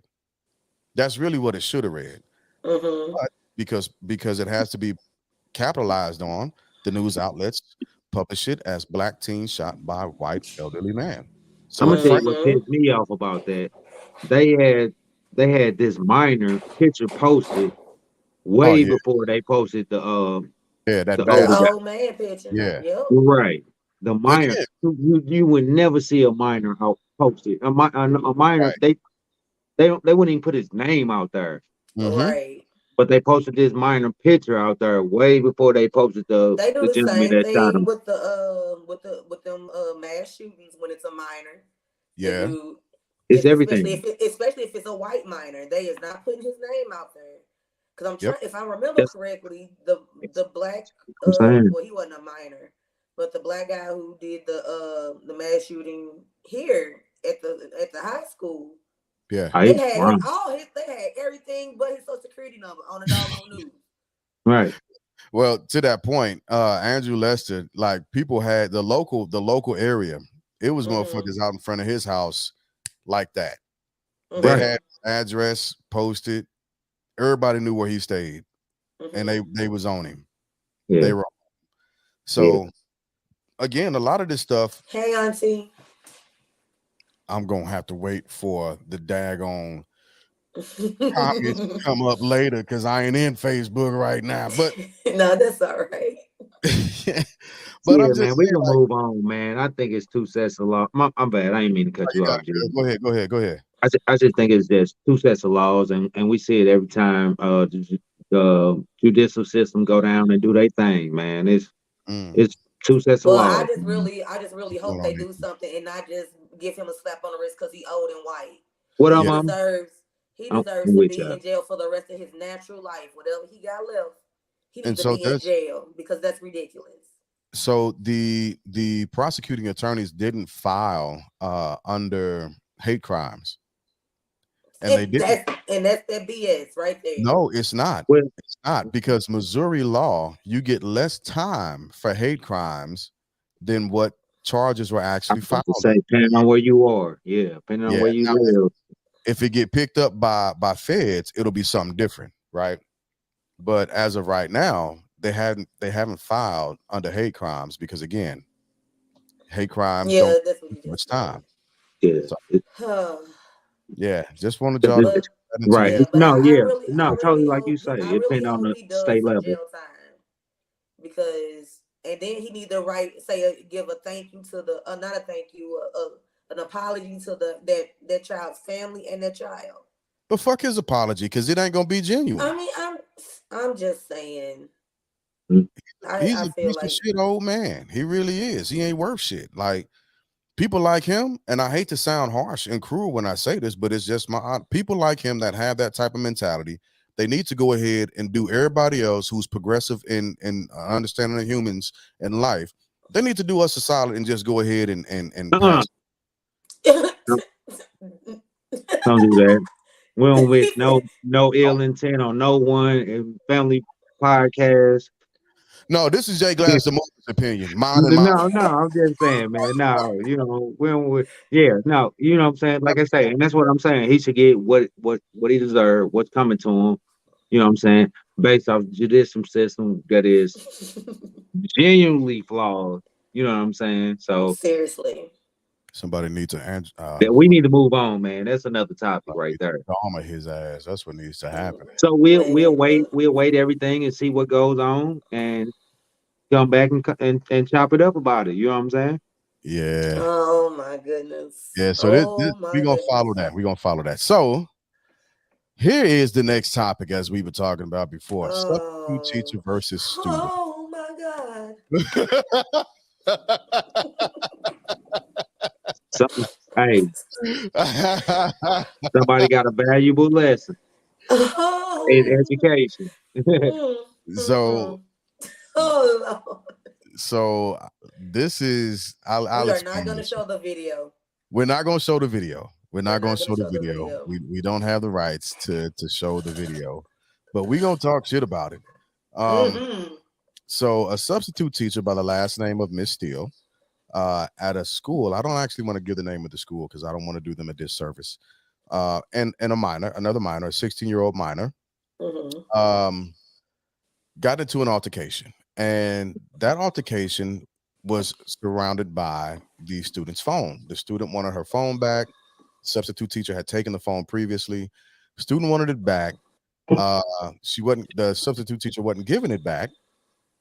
That's really what it should have read. mm-hmm. But because it has to be capitalized on, the news outlets publish it as black teen shot by white elderly man. I'm So gonna tell you Frank, what Mm-hmm. pissed me off about that. They had they had this minor picture posted oh way yeah, before they posted yeah, that the bad, older The guy. old man picture. yeah. Yep. Right. The minor, Again, you would never see a minor out posted. A minor, right. they wouldn't even put his name out there. Mm-hmm. Right. But they posted this minor picture out there way before they posted They do the the gentleman same that shot thing him. with with them mass shootings when it's a minor. They Yeah. do, It's especially everything. especially if it's a white minor. They is not putting his name out there. Because I'm Yep. trying, if I remember That's correctly, the black what I'm saying. well, he wasn't a minor, but the black guy who did the mass shooting here at the high school, Yeah. I was wrong. they had everything but his social security number on the doggone news. Right. Well, to that point, Andrew Lester, like people had the local area, it was Mm-hmm. motherfuckers out in front of his house like that. They Right. Mm-hmm. had address posted. Everybody knew where he stayed, and Mm-hmm. they was on him. Yeah. They were Yeah. so again, a lot of this stuff Hey, Auntie. I'm gonna have to wait for the daggone comments to come up later because I ain't in Facebook right now. But No, that's all right. but Yeah, I'm man, just we saying, can like, move on, man. I think it's two sets of law. I'm bad. I ain't mean to cut you you got off, it, G. girl. Go ahead, go ahead, go ahead. I just think it's just two sets of laws, and we see it every time the judicial system go down and do their thing, man. Mm, It's two sets of Well, laws, man. I just really what's going hope on they do something and not just give him a slap on the wrist because he old and white. What He up, Yeah. mama? deserves he I'm deserves to with be you. in jail for the rest of his natural life. Whatever he got left, he And needs to so be in that's jail because that's ridiculous. so the prosecuting attorneys didn't file under hate crimes, and they didn't. That's that BS right there. No, it's not. Well, It's not because Missouri law, you get less time for hate crimes than what charges were I'm actually about to filed say, on. depending on where you are, yeah, depending on Yeah. where you Now, live. if it get picked up by feds, it'll be something different, right? But as of right now, they haven't filed under hate crimes because again, hate crimes don't Yeah, take that's what he much just said. time. Yeah, So Huh. yeah, just wanted y'all to it's, put But that into right. your yeah, It's, but no, I yeah, really, I no, totally really like you hope say. I It really depends on hope the he does state some level. jail time because, and then he need to write, give a thank you to the, not a thank you, an apology to that child's family and that child. but fuck his apology because it ain't gonna be genuine. I mean, I'm just saying. Mm. He's I a feel piece of like shit old man. He really is. He ain't worth shit. Like people like him, and I hate to sound harsh and cruel when I say this, but it's just people like him that have that type of mentality. They need to go ahead and do everybody else who's progressive in understanding of humans and life. They need to do us a solid and just go ahead and Uh-uh. pass. Don't, don't do that. We don't wish he no ill intent on no one in family podcast. No, this is Jay Glass the Moment's opinion. Mine and mine. No, no, I'm just saying, man. No, yeah, no, you know what I'm saying? Like I say, and that's what I'm saying. He should get what he deserves, what's coming to him, you know what I'm saying, based off judicial system that is genuinely flawed, you know what I'm saying? So seriously. Somebody needs to answer. that we need to move on, man. That's another topic right there. Dharma his ass. That's what needs to happen. So we'll Man, wait, look. we'll wait everything and see what goes on and come back and chop it up about it. You know what I'm saying? Yeah. Oh my goodness. Yeah. So this Oh we my gonna goodness. follow that. We're gonna follow that. So here is the next topic as we were talking about before. Substitute Oh. teacher versus student. Oh my God. So, hey, somebody got a valuable lesson in Oh. education. Mm, so mm-mm. Oh Lord. so this is I'll We are not explain gonna this. show the video. We're not gonna show the video. We're We're not gonna not gonna show the show the video. video. We don't have the rights to show the video, but we gonna talk shit about it. Mm-hmm. So a substitute teacher by the last name of Miss Steele, at a school. I don't actually want to give the name of the school because I don't want to do them a disservice. And a minor, another minor, a 16-year-old minor, Mm-hmm. um, got into an altercation, and that altercation was surrounded by the student's phone. The student wanted her phone back. Substitute teacher had taken the phone previously. Student wanted it back. She wasn't. The substitute teacher wasn't giving it back,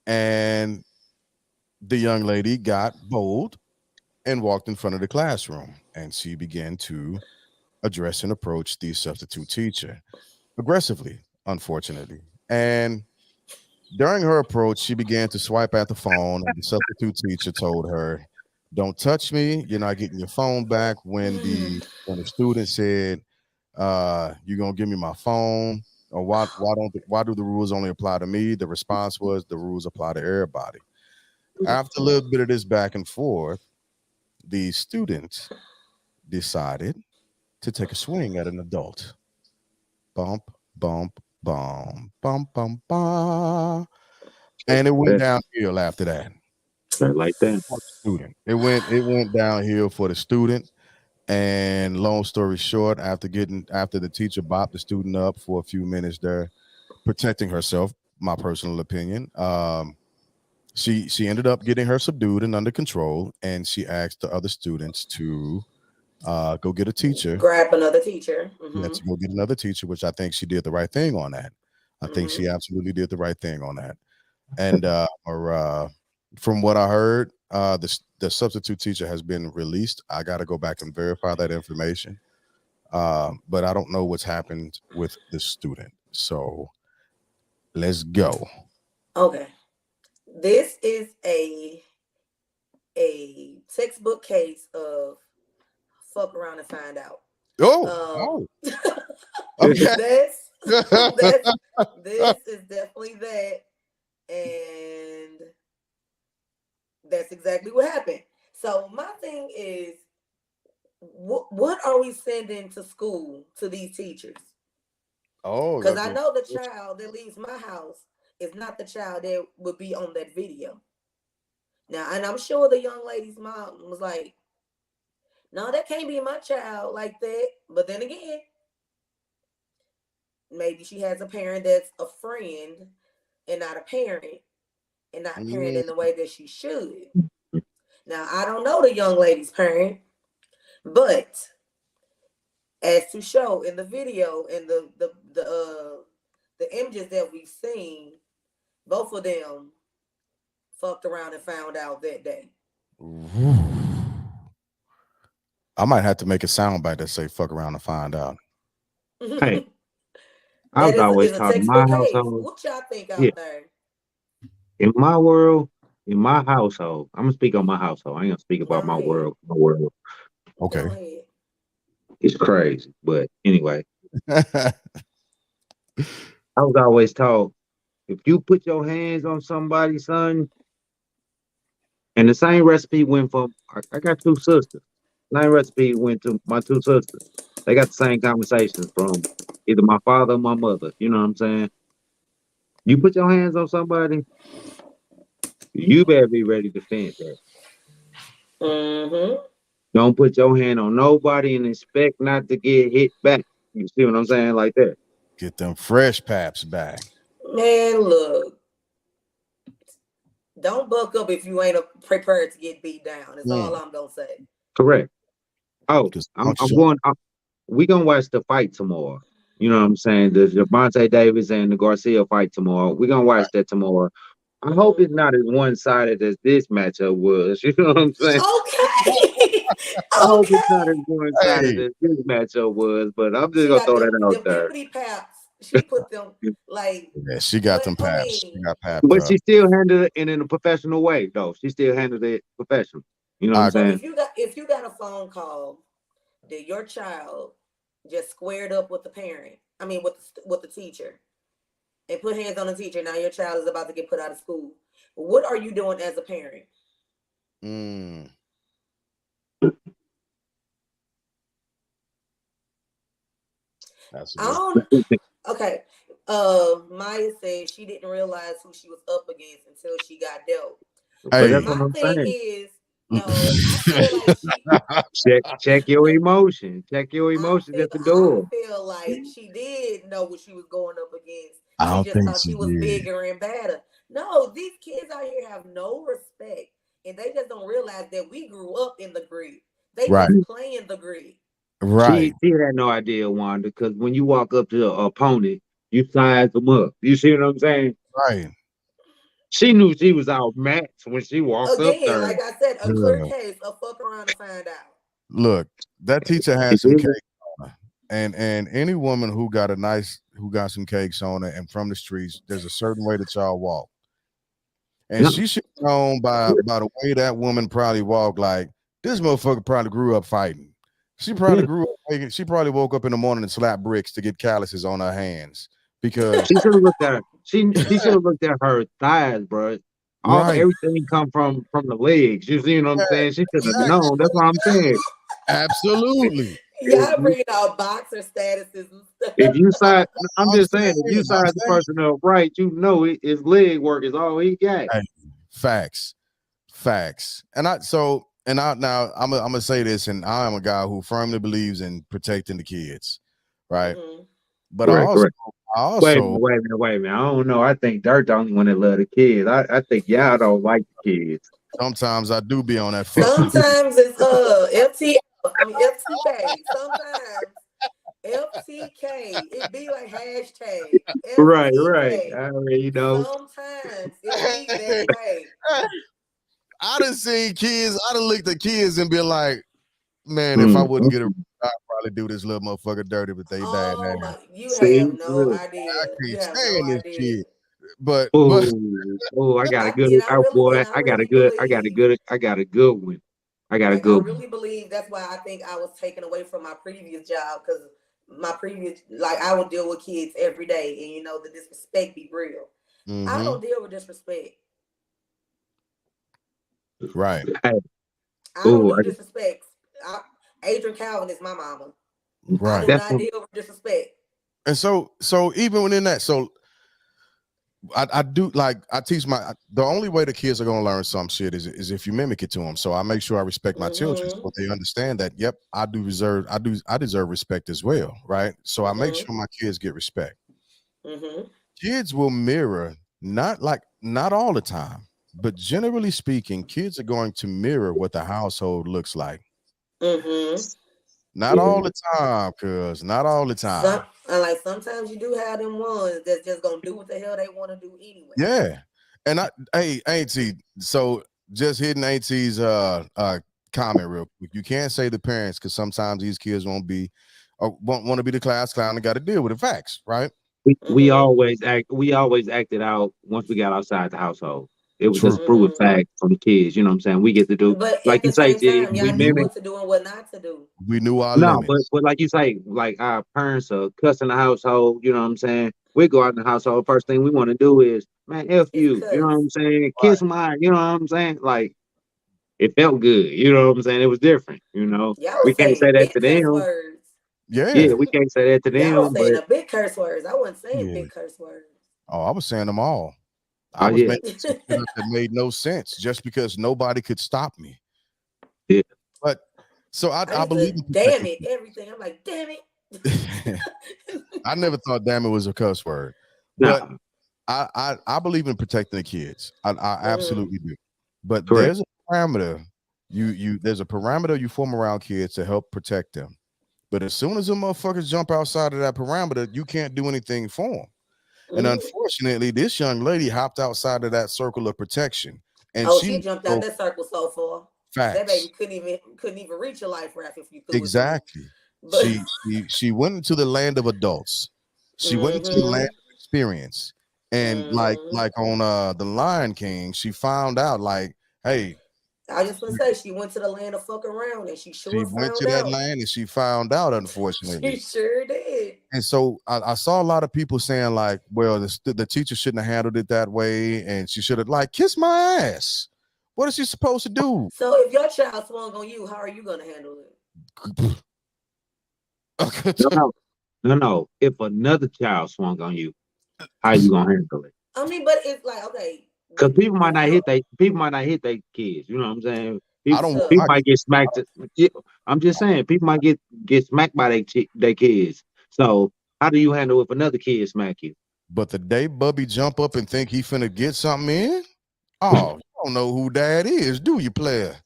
and the young lady got bold and walked in front of the classroom, and she began to address and approach the substitute teacher aggressively, unfortunately. And during her approach, she began to swipe at the phone, and the substitute teacher told her, "Don't touch me. You're not getting your phone back." When the student said, "You're gonna give me my phone," or why do the rules only apply to me? The response was, "The rules apply to everybody." After a little bit of this back and forth, the student decided to take a swing at an adult. Bump, bump, bump, bump, bump, bump. And it went That, downhill after that. like that. For the student. It went downhill for the student. And long story short, after the teacher bopped the student up for a few minutes there, protecting herself, my personal opinion. She ended up getting her subdued and under control, and she asked the other students to go get a teacher. Grab another teacher. Yeah, Mm-hmm. to go get another teacher, which I think she did the right thing on that. I think Mm-hmm. she absolutely did the right thing on that. And from what I heard, the substitute teacher has been released. I got to go back and verify that information. But I don't know what's happened with the student. So let's go. Okay. This is a textbook case of fuck around and find out. Oh, Um, okay. that's this is definitely that, and that's exactly what happened. So my thing is, what are we sending to school to these teachers? Oh, Because that's I a know the child that leaves my house is not the child that would be on that video. Now, and I'm sure the young lady's mom was like, "No, that can't be my child like that." But then again, maybe she has a parent that's a friend and not a parent, and not parent mm, in the way that she should. Now, I don't know the young lady's parent, but as to show in the video and the images that we've seen, both of them fucked around and found out that day. I might have to make a sound bite that say "fuck around and find out." Hey, That I was always is a taught in my textbook case. household. What y'all think Yeah, out there? in my world, in my household, I'm gonna speak on my household. I ain't gonna speak about Go my ahead. world. My world Okay. Go ahead. is crazy. But anyway, I was always taught if you put your hands on somebody, son, and the same recipe went from I got two sisters. Same recipe went to my two sisters. They got the same conversations from either my father or my mother. You know what I'm saying? You put your hands on somebody, you better be ready to fend that. Mm-hmm. Don't put your hand on nobody and expect not to get hit back. You see what I'm saying? Like that. Get them fresh paps back. Man, look, don't buck up if you ain't prepared to get beat down. That's all Mm. I'm gonna say. Correct. Oh, Cause I'm going. We gonna watch the fight tomorrow. You know what I'm saying? The Javante Davis and the Garcia fight tomorrow. We gonna watch that tomorrow. I hope it's Mm-hmm. not as one sided as this matchup was. You know what I'm saying? Okay. I hope it's not Okay. as one sided hey, as this matchup was. But I'm just She gonna got throw them that out them there. hippity paps. She put them like yeah, she got what them I paps. She mean. got papped But up. she still handled it in a professional way, though. She still handled it professional. You know what I'm I So saying? if you got a phone call that your child just squared up with the parent, I mean with the teacher, and put hands on the teacher, now your child is about to get put out of school. What are you doing as a parent? mm, that's a I good. don't. Okay. Maya said she didn't realize who she was up against until she got dealt. But But that's Hey. what my I'm thing saying. is, no, I feel like she. Check your emotions. Check your emotions at the I door. feel like she did know what she was going up against. I She don't just think thought she she was did. bigger and badder. No, these kids out here have no respect, and they just don't realize that we grew up in the grid. They Right. just playing the grid. Right. She had no idea, Wanda, because when you walk up to an opponent, you size them up. You see what I'm saying? Right. She knew she was outmatched when she walked up Again, there. like I said, a clear Yeah. case of fuck around and find out. Look, that teacher had And some cake then on her. And any woman who got some cakes on her and from the streets, there's a certain way that y'all walk. And no, she should have known by the way that woman probably walked, like this motherfucker probably grew up fighting. She probably yeah, grew up she probably woke up in the morning and slapped bricks to get calluses on her hands. Because she should have looked at her. She should have looked at her thighs, bro. All right, everything come from the legs. You see what I'm yeah, saying? She should have exactly. known. That's what I'm saying. Absolutely. If Y'all you, bringing out boxer statuses and stuff. if you size, I'm I'm just saying, if you saying, size the person up right, you know his leg work is all he got. hey, facts. Facts. And I now I'm gonna say this, and I am a guy who firmly believes in protecting the kids, right? Mm-hmm. But Correct, correct. I Wait a also minute, wait a minute, wait a minute. I don't know. I think Dirt the only one that love the kids. I think y'all don't like the kids. sometimes I do be on that fuck you. Sometimes it's FTK. Sometimes FTK. It be like hashtag Right, right. FTK. I mean, you know. Sometimes it be that way. I done seen kids, I done looked at kids and been like, man, if I Mm, wouldn't mm, get a mm. I'd probably do this little motherfucker dirty, but they bad Oh ass. my, you See, have no look. I idea. You can't have no stand this idea. kid. But Oh, oh, I got a good. And I Oh really boy, and I really believe I got a good one. I got a Like I good one. really believe that's why I think I was taken away from my previous job because my previous like I would deal with kids every day, and the disrespect be real. I Mm-hmm. don't deal with disrespect. Right. Hey, I don't ooh, do disrespect. I, Adrian Calvin is my mama. I Right. do that's not what deal with disrespect. And so even within that, so I do like I teach the only way the kids are gonna learn some shit is if you mimic it to them. So I make sure I respect my children Mm-hmm. so they understand that yep, I deserve respect as well, right? So I make Mm-hmm. sure my kids get respect. Mm-hmm. Kids will mirror, not all the time, but generally speaking, kids are going to mirror what the household looks like. Mm-hmm. Not yeah. all the time, cuz not all the Some time. like sometimes you do have them ones that's just gonna do what the hell they want to do anyway. Yeah. And hey, Auntie, so just hitting Auntie's comment real quick. You can't say the parents because sometimes these kids won't be or won't want to be the class clown and got to deal with the facts, right? Mm-hmm. We always acted out once we got outside the household. It was True. just proven Mm-hmm. fact from the kids. You know what I'm saying? We get to do But like at you the say, same G, time, we y'all knew mimic. what to do and what not to do. We knew our No, limits. but like you say, like our parents are cussing the household. You know what I'm saying? We go out in the household. First thing we want to do is, man, f It's you. You know what cuss. I'm saying? Kiss Right. my. You know what I'm saying? Like it felt good. You know what I'm saying? It was different. You know, Y'all we was can't say saying that big to curse them. words. Yeah, Yeah. we can't say that to Y'all was them. saying But a big curse words. I wasn't saying Yeah. big curse words. Oh, I was saying them all. I oh was yeah, making some shit up that made no sense just because nobody could stop me. yeah. But so I, I I used believe to in damn protecting it everything. I'm like, damn it. kids. I never thought damn it was a cuss word. But No, I believe in protecting the kids. I Mm-hmm. absolutely do. But correct. there's a parameter there's a parameter you form around kids to help protect them. But as soon as the motherfuckers jump outside of that parameter, you can't do anything for them. And Mm-hmm. unfortunately, this young lady hopped outside of that circle of protection, and Oh, she she let jumped out go that circle so far. That baby facts. couldn't even reach a life raft if you threw it to her. Exactly. But She went into the land of adults. She went into the land mm-hmm. of experience. And like Mm-hmm. like on the Lion King, she found out like, hey, I just want to say she went to the land of fuck around and she she sure went found to that out. land and she found out, She unfortunately. sure did. And so I saw a lot of people saying like, well, the teacher shouldn't have handled it that way, and she should have like kissed my ass. What is she supposed to do? So if your child swung on you, how are you gonna handle it? No, no, no, no. If another child swung on you, how you gonna handle it? I mean, but it's like okay, Because when you people might not hit their kids. You know what I'm saying? I People, don't so people I, might get smacked. Yeah, I'm just saying, people might get smacked by their kids. So how do you handle if another kid smack you? but the day Bubby jump up and think he finna get something in, oh, you don't know who dad is, do you, player?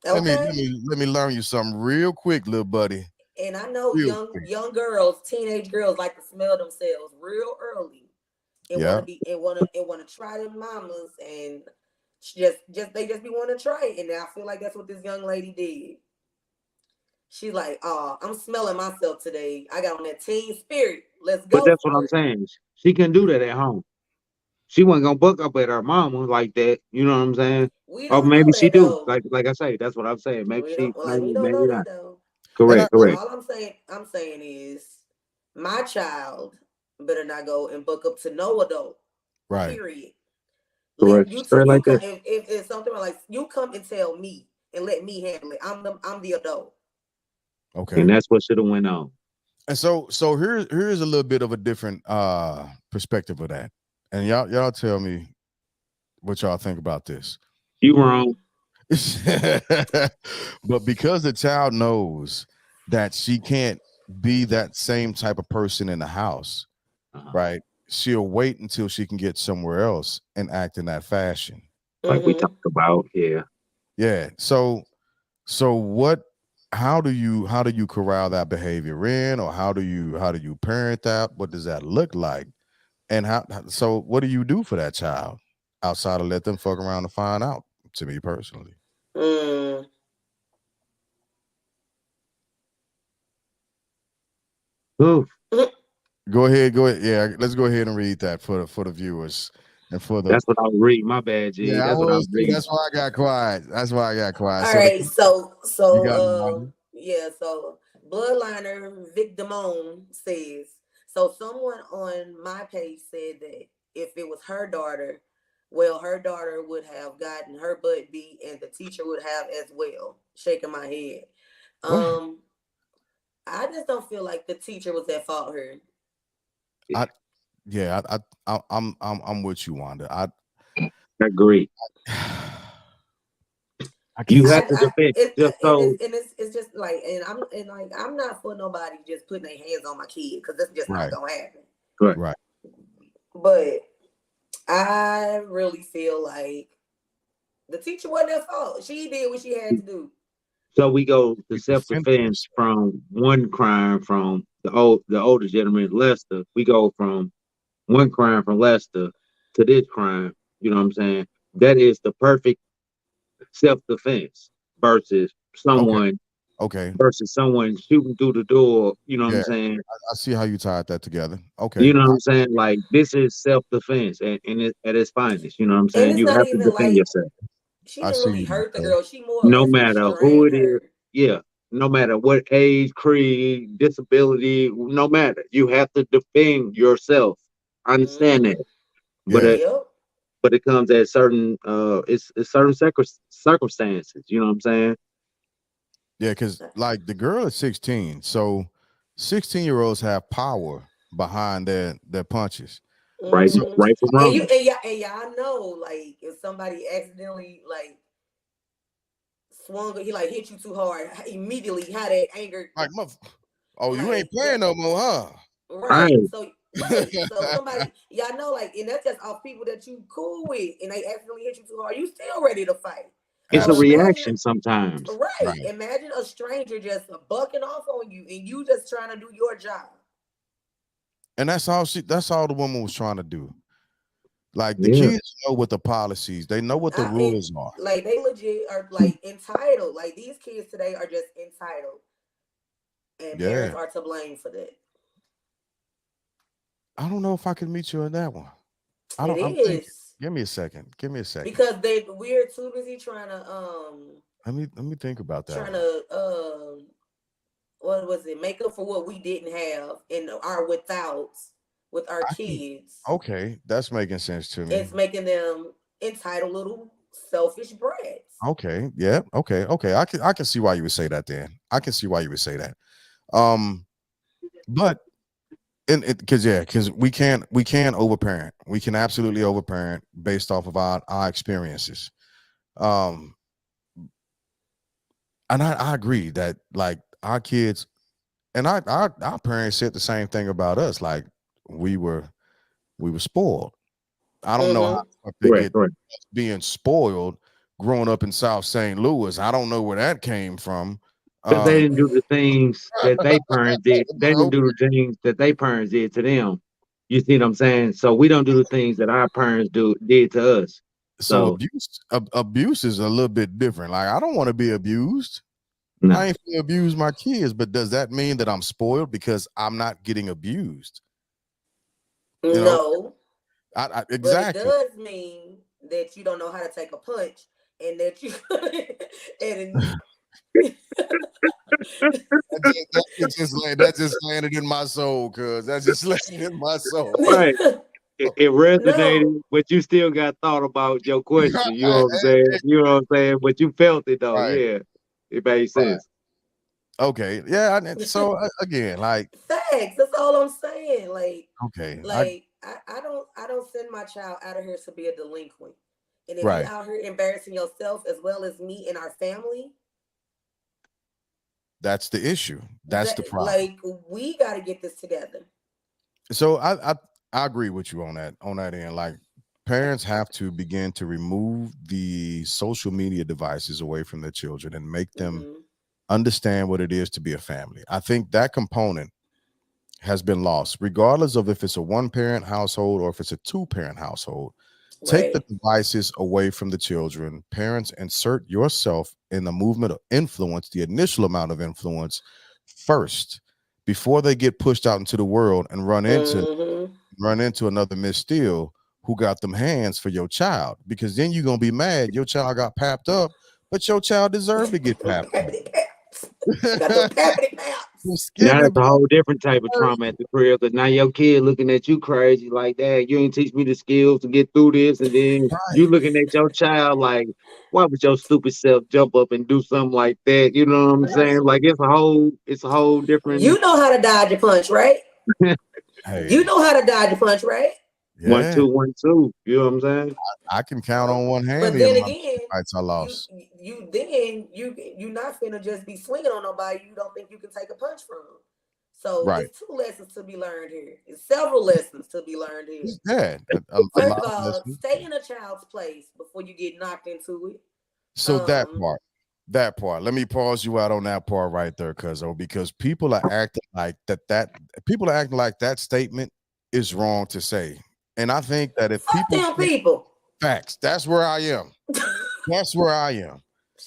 Let me let okay. me let me learn you something real quick, little buddy. And I know Real young quick. young girls, teenage girls like to smell themselves real early and want Yeah. to be and want to try them mamas and just they just be want to try it. And I feel like that's what this young lady did. She's like, oh, I'm smelling myself today. I got on that teen spirit. Let's But go that's what for I'm it. saying. She couldn't do that at home. She wasn't gonna buck up at her mama like that. You know what I'm saying? We Or don't know maybe she that do. though. Like I say, that's what I'm saying. Maybe We don't she, like we don't maybe know not. that though. And I Correct, But correct, all I'm saying is my child better not go and book up to no adult. right. Period. Let correct. you Straight you like come that. if it's something like you come and tell me and let me handle it. I'm the adult. And Okay. that's what should have went on. And so here's a little bit of a different perspective of that. And y'all tell me what y'all think about this. You Mm-hmm. wrong. But because the child knows that she can't be that same type of person in the house, Uh-huh. right? She'll wait until she can get somewhere else and act in that fashion. Like we Mm-hmm. talked about. Yeah. Yeah. So what how do you corral that behavior in, or how do you parent that? What does that look like? And so what do you do for that child outside of let them fuck around and find out, to me personally? Mm. Ooh. Go ahead. Yeah, let's go ahead and read that for the viewers. And for the That's what I was reading. My bad, G. yeah, I That's what I was was too. reading. That's why I got quiet. That's why I got quiet. All So right, you got it, Wanda? yeah, so Bloodliner Vic Damone says, so someone on my page said that if it was her daughter, well, her daughter would have gotten her butt beat and the teacher would have as well. Shaking my head. What? Um, I just don't feel like the teacher was at fault here. I yeah, I'm with you, Wanda. I agree. I You can't have say to defend just so It's just like, and like I'm not for nobody just putting their hands on my kid because that's just not right, gonna happen. right. right. But I really feel like the teacher wasn't at fault. She did what she had to do. So we go to You self defended defense yourself. from one crime from the older gentleman Lester. We go from one crime from Lester to this crime. You know what I'm saying? That is the perfect self defense versus Okay, someone okay. shooting through the door. You know what Yeah, I'm saying? I see how you tied that together. Okay. You know what I'm saying? Like this is self defense at its finest. You know what I'm And saying? it's You not have to even defend like yourself, she I didn't see really you there, hurt the Cole. girl. She more or no less matter who restrained it is. her. Yeah, no matter what age, creed, disability, no matter, you have to defend yourself. I understand Mm-hmm. that, but Yeah, Yep. it comes at certain it's certain circumstances. You know what I'm saying? yeah, because like the girl is 16, so 16-year-olds have power behind their punches. Right, So Mm-hmm. right from And wrong. and y'all know, like if somebody accidentally like swung, he like hit you too hard, immediately how that anger, like, oh, you ain't like that, playing no more, huh? right. Right, So right. So somebody y'all know, like, and that's just off people that you cool with, and they accidentally hit you too hard, you still ready to fight. it's a So Absolutely. imagine, reaction sometimes. right? Right. Imagine a stranger just bucking off on you, and you just trying to do your job. And that's all the woman was trying to do. Like the Yeah, kids know what the policies, they know what the And rules are. like they legit are like entitled. Like these kids today are just entitled, and Yeah. parents are to blame for that. I don't know if I can meet you on that one. It I'm thinking. is Give me a second. Give me a second. because we're too busy Let me think about that trying one. to what was it, make up for what we didn't have in our withouts with our I can kids. Okay, that's making sense to me. It's making them entitled little selfish brats. Okay, yeah, okay. I can see why you would say that then. I can see why you would say that. Um, but and because we can overparent. We can absolutely overparent based off of our experiences. Um, and I agree that like our kids and our parents said the same thing about us. Like we were we were spoiled. I don't know how Mm-hmm. the fuck they correct, get correct. being spoiled growing up in South St. Louis. I don't know where that came from. Because they Um, didn't do the things that they parents did. They but didn't do the things that they parents did to them. You see what I'm saying? So we don't do the things that our parents did to us. so So abuse is a little bit different. Like I don't want to be abused. I no, ain't gonna abuse my kids, but does that mean that I'm spoiled because I'm not getting abused? You know, No, but it exactly. does mean that you don't know how to take a punch, and that you and That just landed in my soul, cuz that just landed in my soul. right. It no, resonated, but you still got thought about your question. You know what I'm saying? You know what I'm saying? But you felt it though. Right, Yeah, it made right. sense. Okay, yeah. So again, like, facts. That's all I'm saying. okay, I don't send my child out of here to be a delinquent. And if you right. out here embarrassing yourself as well as me and our family, That's the issue. That's that the problem. like we got to get this together. So I agree with you on that end. Like, parents have to begin to remove the social media devices away from their children and make them Hmm. understand what it is to be a family. I think that component has been lost, regardless of if it's a one parent household or if it's a two-parent household. Take the Right. devices away from the children. Parents, insert yourself in the movement of influence, the initial amount of influence first, before they get pushed out into the world and run into Hmm. another Miss Steele who got them hands for your child, because then you're gonna be mad your child got papped up, but your child deserved to get papped up. Pappity paps. Got them pappity paps. Now Skimming, that's a whole different type of trauma at the crib. Because now your kid looking at you crazy like that. You ain't teach me the skills to get through this, and then right? you looking at your child like, why would your stupid self jump up and do something like that? You know what I'm saying? Like it's a whole different You know how to dodge a punch, right? You Hey, know how to dodge a punch, right? yeah, 1 2 1 2. You know what I'm saying? I can count on one hand But the then amount of again, fights I you lost. you not finna just be swinging on nobody you don't think you can take a punch from. So Right? it's two lessons to be learned here. It's several lessons to be learned here. Yeah, a First lot of of all, lessons. stay in a child's place before you get knocked into it. So Um, that part. Let me pause you out on that part right there, cuzzo, because people are acting like people are acting like that statement is wrong to say. And I think that if fuck people them say people. facts, that's where I am. That's where I am.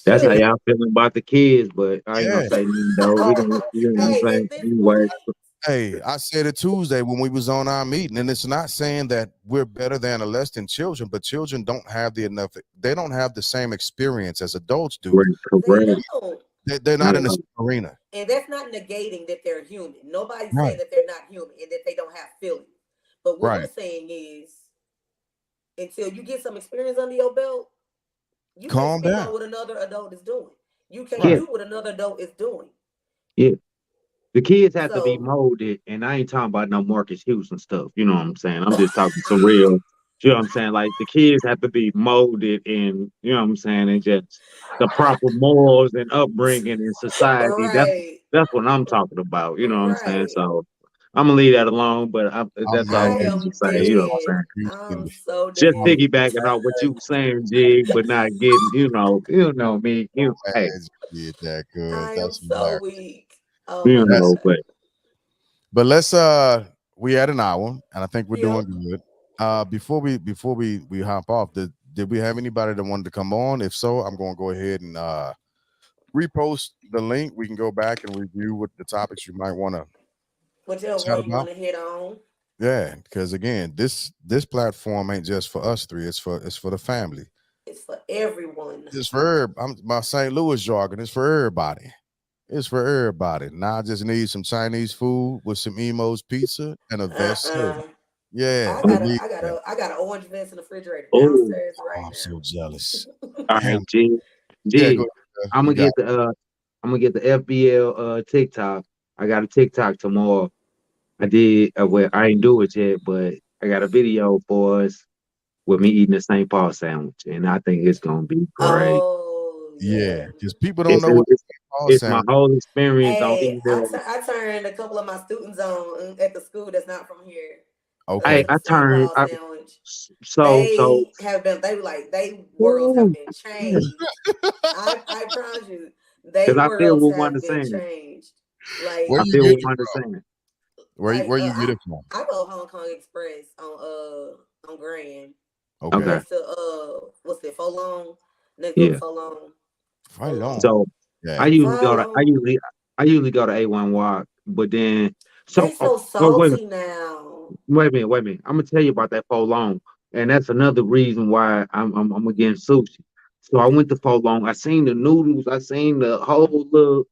That's how Shit. y'all feeling about the kids, but I ain't gonna Yeah. say nothing though. We gonna, you know what I'm Hey, saying? at this Anyway, point, Hey, I said it Tuesday when we was on our meeting, and it's not saying that we're better than or less than children, but children don't have they don't have the same experience as adults do. they correct. don't. They're not Not in at the all. same arena. And that's not negating that they're human. Nobody's saying Right, that they're not human and that they don't have feelings. But what we're right. saying is until you get some experience under your belt, you can't Calm speak down. on what another adult is doing. You can't Yeah, Right. do what another adult is doing. yeah. The kids have to be So molded, and I ain't talking about no Marcus Houston stuff. You know what I'm saying? I'm just talking some real. You know what I'm saying? Like the kids have to be molded in, you know what I'm saying, and just the proper morals and upbringing in society. right, That's what I'm talking about. You know what I'm saying? right. So I'm gonna leave that alone. But Oh that's all man, I I wanted to am say. You know what dead. I'm saying? I'm Houston. so Just dead. piggybacking on what you were saying, Jig, but not getting. You know me. You, hey, Glad you did that. Good. I am That's so hilarious. weak. Oh you my That's know, god. but but let's we at an hour, and I think we're Yep. doing good. Before we hop off, did we have anybody that wanted to come on? If so, I'm gonna go ahead and repost the link. We can go back and review what the topics you might want to Whichever chat one you about. want to hit on. Yeah, because again, this platform ain't just for us three. It's for the family. It's for everyone. It's for I'm my St. Louis jargon. It's for everybody. It's for everybody. Now I just need some Chinese food with some Emos pizza and a vest soda. Uh-uh. Yeah, I I got a need I got that. a I got an orange vest in the refrigerator oh, downstairs Oh, right I'm so jealous. now. all right, Damn. Jig. Yeah, go Jig. ahead. I'm You gonna got get the I'm gonna get the FBL TikTok. I got a TikTok tomorrow. I did well, I ain't do it yet, but I got a video for us with me eating a St. Paul sandwich, and I think it's gonna be great. Oh yeah, yeah. because people don't It's know what it's, all it's my sound. whole experience on Hey, either. I turned a couple of my students on at the school that's not from here Okay. to the I St. turned Paul I, sandwich. so They have been. They were like they worlds have ooh, been yeah, changed. I promise you, because they I feel worlds what one have is been saying. changed. Where I Like you feel get what it one is from? saying. Where you get it from? I go Hong Kong Express on Grand Okay. Okay, next to what's it Long next door to yeah. Long Right on. Long So I Yeah. usually go to Long. I usually go to A1 Walk, but then They so so wait a minute, salty now. wait a minute. I'm gonna tell you about that Fo Long, and that's another reason why I'm against sushi. So I went to Fo Long. I seen the noodles. I seen the whole little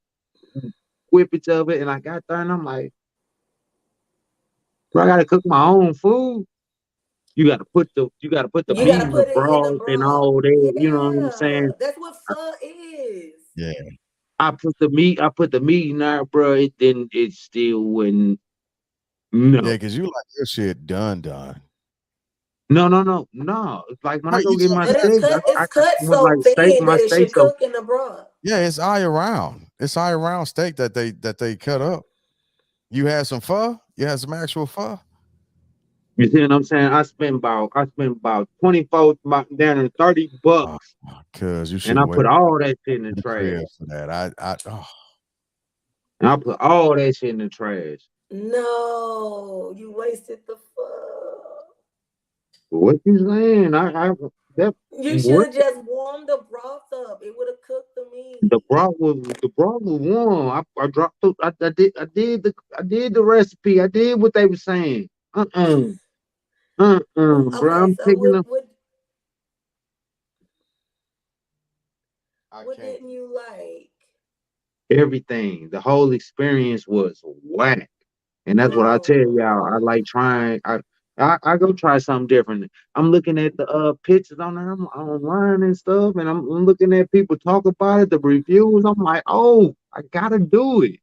whippage of it, and I got there, and I'm like, bro, I gotta cook my own food. You gotta put the You meat gotta in the put it in the broth and broth. all that. You know what I'm Yeah, saying? that's what pho is. Yeah. I put the meat in there, bro. It still wouldn't. Yeah, No, because you like your shit done. no. It's like when I Right. go You get told my me But that. steak, it's I cut want so like steak, thin my that it steak. should So cook in the broth. Yeah, it's eye around. It's eye around steak that they cut up. You had some pho? You had some actual pho? you see what I'm saying? I spent about 24 down to 30 Oh, bucks, cuz you and I shouldn't wait put all that shit in the to the trash. crib for that. I oh, And I put all that shit in the trash. No, you wasted the pho. What you saying? I that You should what have just warmed the broth up. It would have cooked the the meat. broth was warm. I dropped the, I did the recipe. I did what they were saying. Uh-uh. Bro, Okay, I'm so picking up I what can't. didn't you like? everything. The whole experience was whack. And that's what I tell y'all. I Oh, like trying. I go try something different. I'm looking at the pictures on them online and stuff, and I'm looking at people talk about it, the reviews. I'm like, oh, I gotta do it.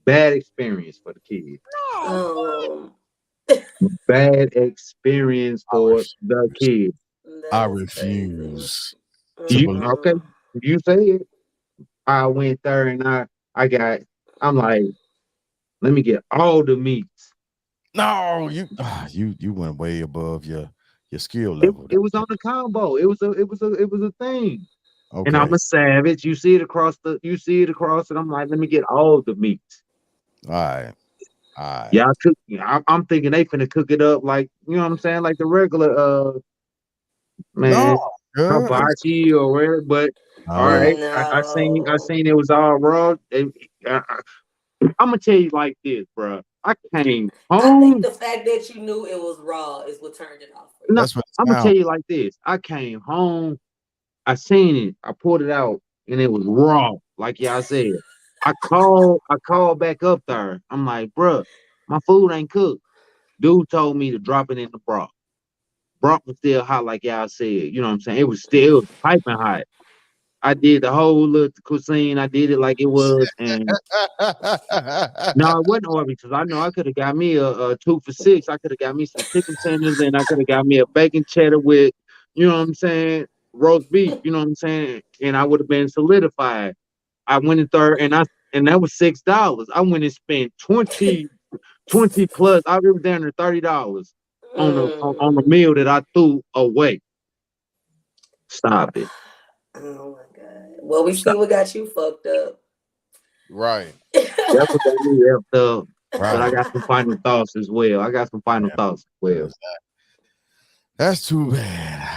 Bad experience for the kids. No, um, Bad experience I for the refuse. kids. that I is crazy. refuse to You believe. okay? Mm-mm. You say it. I went there and I got. I'm like, let me get all the meats. No, you went way above your skill It, level. it was on the combo. It was a thing. And I'm Okay. a savage. You see it across it. I'm like, let me get all the meats. All right. All right. Yeah, I cook. I'm thinking they finna cook it up like you know what I'm saying, like the regular No, man girl. hibachi or whatever. But all No. right, I seen No, it was all raw. I'm gonna tell you like this, bro. I came I think home. the fact that you knew it was raw is what turned it off for No, you. That's what it I'm gonna tell sounds. you like this. I came home. I seen it. I pulled it out, and it was raw, like y'all said. I called back up there. I'm like, bruh, my food ain't cooked. Dude told me to drop it in the broth. Broth was still hot, like y'all said. You know what I'm saying? It was piping hot. I did the whole little cuisine. I did it like it was, and no, it wasn't Arby's because I know I could have got me a 2 for $6. I could have got me some chicken tenders, and I could have got me a bacon cheddar with, you know what I'm saying, roast beef. You know what I'm saying, and I would have been solidified. I went in third, and that was $6. I went and spent 20 plus. I was down to $30 on a Mm. meal that I threw away. Stop it. Oh my god. Well, we see Stop. what got you fucked up. Right. That's what got me effed up. But I Right. got some final thoughts as well. I got some final Yeah, thoughts as well. because that's too bad.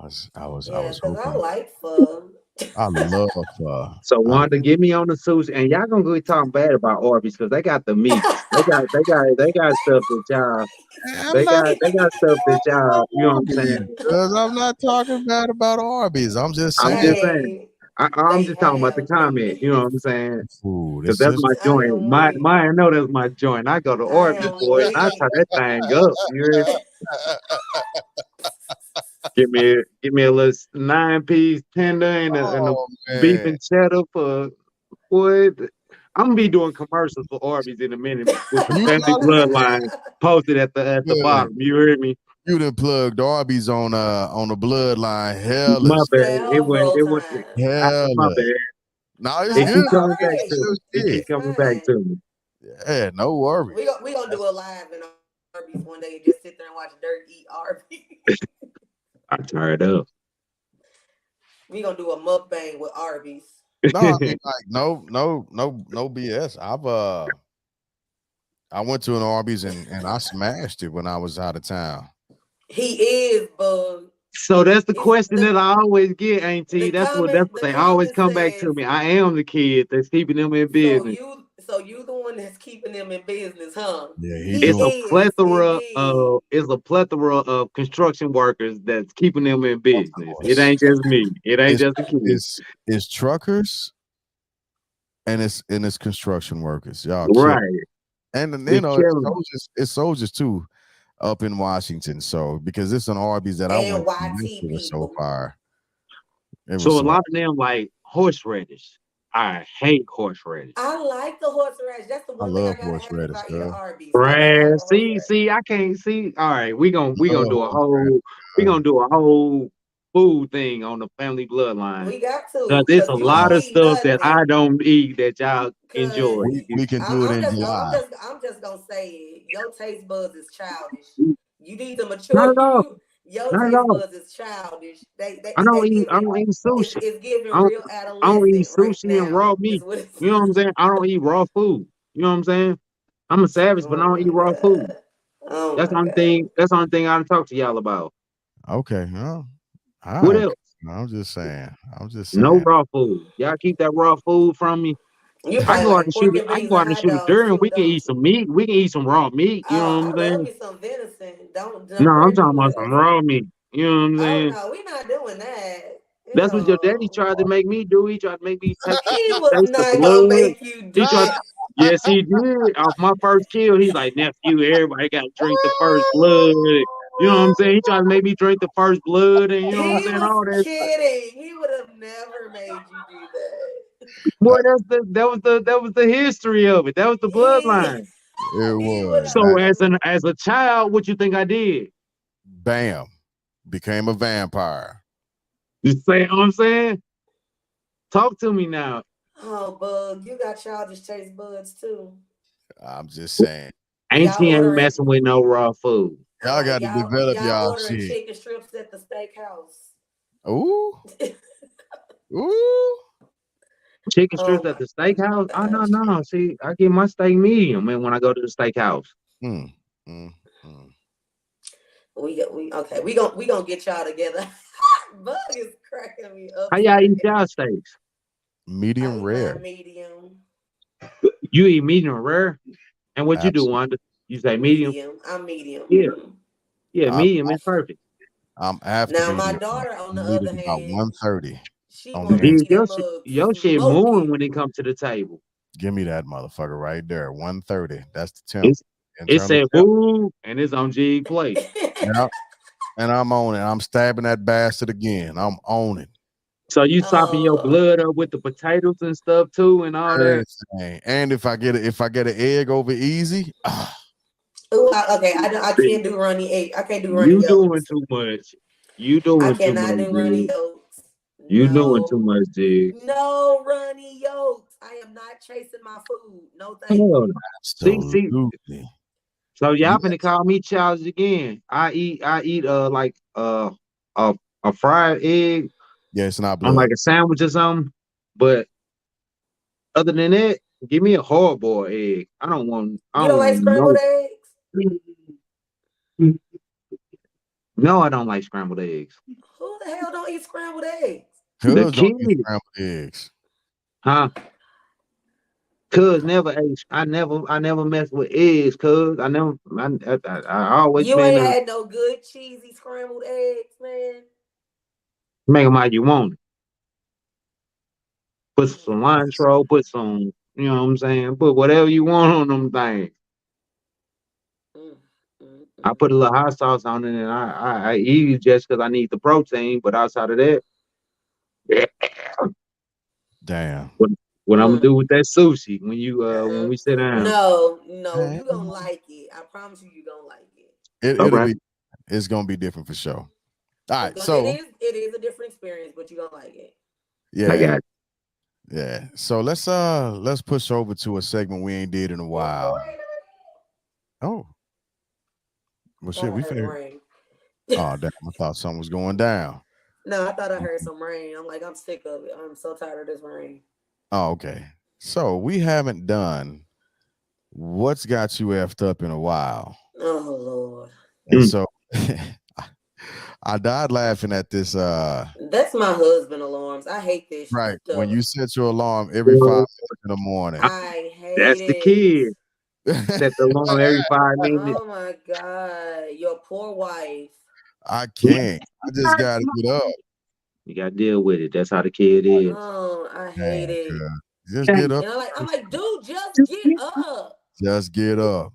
I Yeah, was because I hoping. like pho. I love So I Wanda, get me on the sushi, and y'all gonna go talking bad about Arby's because they got the meats. They got stuff that y'all I'm not they got talking stuff that bad y'all, about you know what I'm Arby's, saying? cuz I'm not talking bad about Arby's. I'm just I'm saying just saying. Hey, I'm they just talking about the have the comment, you know what meats. I'm saying? food. Because It's that's just my I joint. am My weak. I know that's my joint. I go to I Arby's, am boy, and I weak. turn that thing up. You heard me? Give me a little 9 piece tender and a oh beef man. and cheddar for what? I'm gonna be doing commercials for Arby's in a minute with the You family know bloodline posted at the good. bottom. You heard me? You done plugged Arby's on the bloodline. My bad. It Several went. My Hella. bad. No, it's No, It it's good. keep all coming I back ain't right. to still me. It shit. keep It's coming back fine. to me. Yeah, no We worries. gon' we gonna do That's a live in Arby's one day and just sit there and watch Dirt eat Arby's. I turned up. We gonna do a mukbang with Arby's. no, I mean like no BS. I went to an Arby's and I smashed it when I was out of town. He is, bug. So that's the It's question that I always get, Auntie. the That's what the they always comment come back to says. me. I am the kid that's keeping them in So business. you the one that's keeping them in business, huh? Yeah, he He It's doing a is plethora indeed. of construction workers that's keeping them in of business. It course. ain't just me. It ain't It's just the kid. it's truckers and it's construction workers. Y'all kill. Right. And They killing them. it's soldiers too up in Washington. So because it's an Arby's that I went And to, that YT shit was so people. fire. It was So a so lot of them like horseradish. I hate horseradish. I like the horseradish. That's the I one thing I love gotta have if horseradish, I eat at girl. Arby's. I gotta have Brad, the horseradish. see, I can't see. All right, we gonna Love do a horseradish, whole we girl. gonna do a whole food thing on the family bloodline. We got Cause to, it's cause a you lot don't of eat stuff that I nothing. don't eat that y'all Cause enjoy. We can do it I'm in just July. I'm just gonna say it. Your taste buds is childish. You need to Not mature. at all. Your Not at taste all. buds is childish. I They don't eat. I giving don't eat sushi. it's giving I don't. real I don't eat adolescent right sushi and raw now. Is meat. what it's. You know what I'm saying? I don't eat raw food. You know what I'm saying? I'm a savage, but I Oh don't eat my raw food. god. Oh That's my the only god. thing. That's the only thing I talk to y'all about. Okay. Well, all What right. else? I'm just saying. I'm just No saying. raw food. Y'all keep that raw food from me. You I probably go out like and shoot pork it. and I beans go and out and hot shoot a dogs deer, and too, we can eat don't some you? meat. We can eat some raw meat. You know what Oh, I'm I love saying? me some venison. No, Don't I'm bring me talking about with some us. raw meat. You know what I'm Oh saying? no, we not doing that. That's what your daddy Ew. tried to make me do. He tried to make me He was taste the not gonna blood. make you He do tried. it. Yes, he did. Off my first kill, he's like, nephew, everybody got to drink the first blood. You know what I'm saying? He tried to make me drink the first blood, and you know what I'm He saying? was All that. kidding. He would have never made you do that. Boy, that was the history of it. That was the He bloodline. It he would was. have So That, as a child, what you think I did? bam. Became a vampire. You say what I'm saying? Talk to me now. Oh, Bug, you got childish taste buds too. I'm just saying. Y'all Auntie ain't ordering messing with no raw food. Y'all got to develop y'all y'all ordering shit. chicken strips at the steakhouse. Ooh. Ooh. Chicken Oh strips at my the steakhouse? Oh no, gosh. no. See, I get my steak medium, man, when I go to the steakhouse. Mm, mm, mm. We okay. We gonna get y'all together. Bug is cracking me up How y'all eat today. y'all steaks? I Medium eat mine rare. medium. You eat medium rare? And what you do, Absolutely. Wanda? You say medium? Medium. I'm medium. Yeah, Mhm. yeah, I'm, medium is perfect. I'm after Now my medium. daughter, on the You need it other about hand, 130 she on the want to Dude, see inside. that your shit, mug your shit moving smoking. when it comes to the table. Give me that motherfucker right there. 130. That's the temp. It's it Internal said temp. boo, and it's on G plate. Yeah. And I'm on it. I'm stabbing that bastard again. I'm on it. So you sopping your Oh, blood up with the potatoes and stuff too, and all that. Everything. And if I get an egg over easy, ooh, okay. I can't do runny egg. I can't do runny You doing yolks. too much. You I doing too cannot much, do runny dude. yolks. You doing too No, much, dude. no runny yolks. I am not chasing my food. No, thank Hell you. no. See. absolutely. So y'all Yeah. finna call me childish again. I eat like a a fried egg Yeah, it's not on like blood. a sandwich or something. But other than that, give me a hard boiled egg. I You don't don't like want scrambled eggs? no. No, I don't like scrambled eggs. Who the hell don't eat scrambled eggs? The Cuz don't kid, eat scrambled eggs. huh? Cuz never ate. I never messed with eggs. Cuz I always You been ain't a had no good cheesy scrambled eggs, man. make them how you want it. Put some Yes. cilantro, put some, you know what I'm saying? Put whatever you want on them things. Mm, mm, I mm. put a little hot sauce on it, and I eat it just because I need the protein. But outside of that, yeah. Damn. what what I'm gonna Mm, do with that sushi when mm. we sit down? No, Hey. you gonna like it. I promise you, you gonna like it. All It'll right, be it's gonna be different for sure. All right. It So is a different experience, but you gonna like it. I yeah, got it. yeah. So let's push over to a segment we ain't did in a Is it while. raining? Oh, well Thought shit, I we heard the finna. rain. Oh damn, I thought something was going down. No, I thought I heard some rain. I'm like, I'm sick of it. I'm so tired of this rain. Oh, okay. So we haven't done what's got you effed up in a while. Oh Lord. And Mm. so I died laughing at this That's my husband alarms. I hate this right when stuff. you set your alarm every 5 Well, minutes in the morning. I hate that's the it. kid. Set the alarm every 5 minutes. Oh my God. Your poor wife. I can't. I just gotta get up. You gotta deal with it. That's how the kid is. Oh, I hate Damn, it. cuz. Just get up. And I'm like, dude, just get up. Just get up.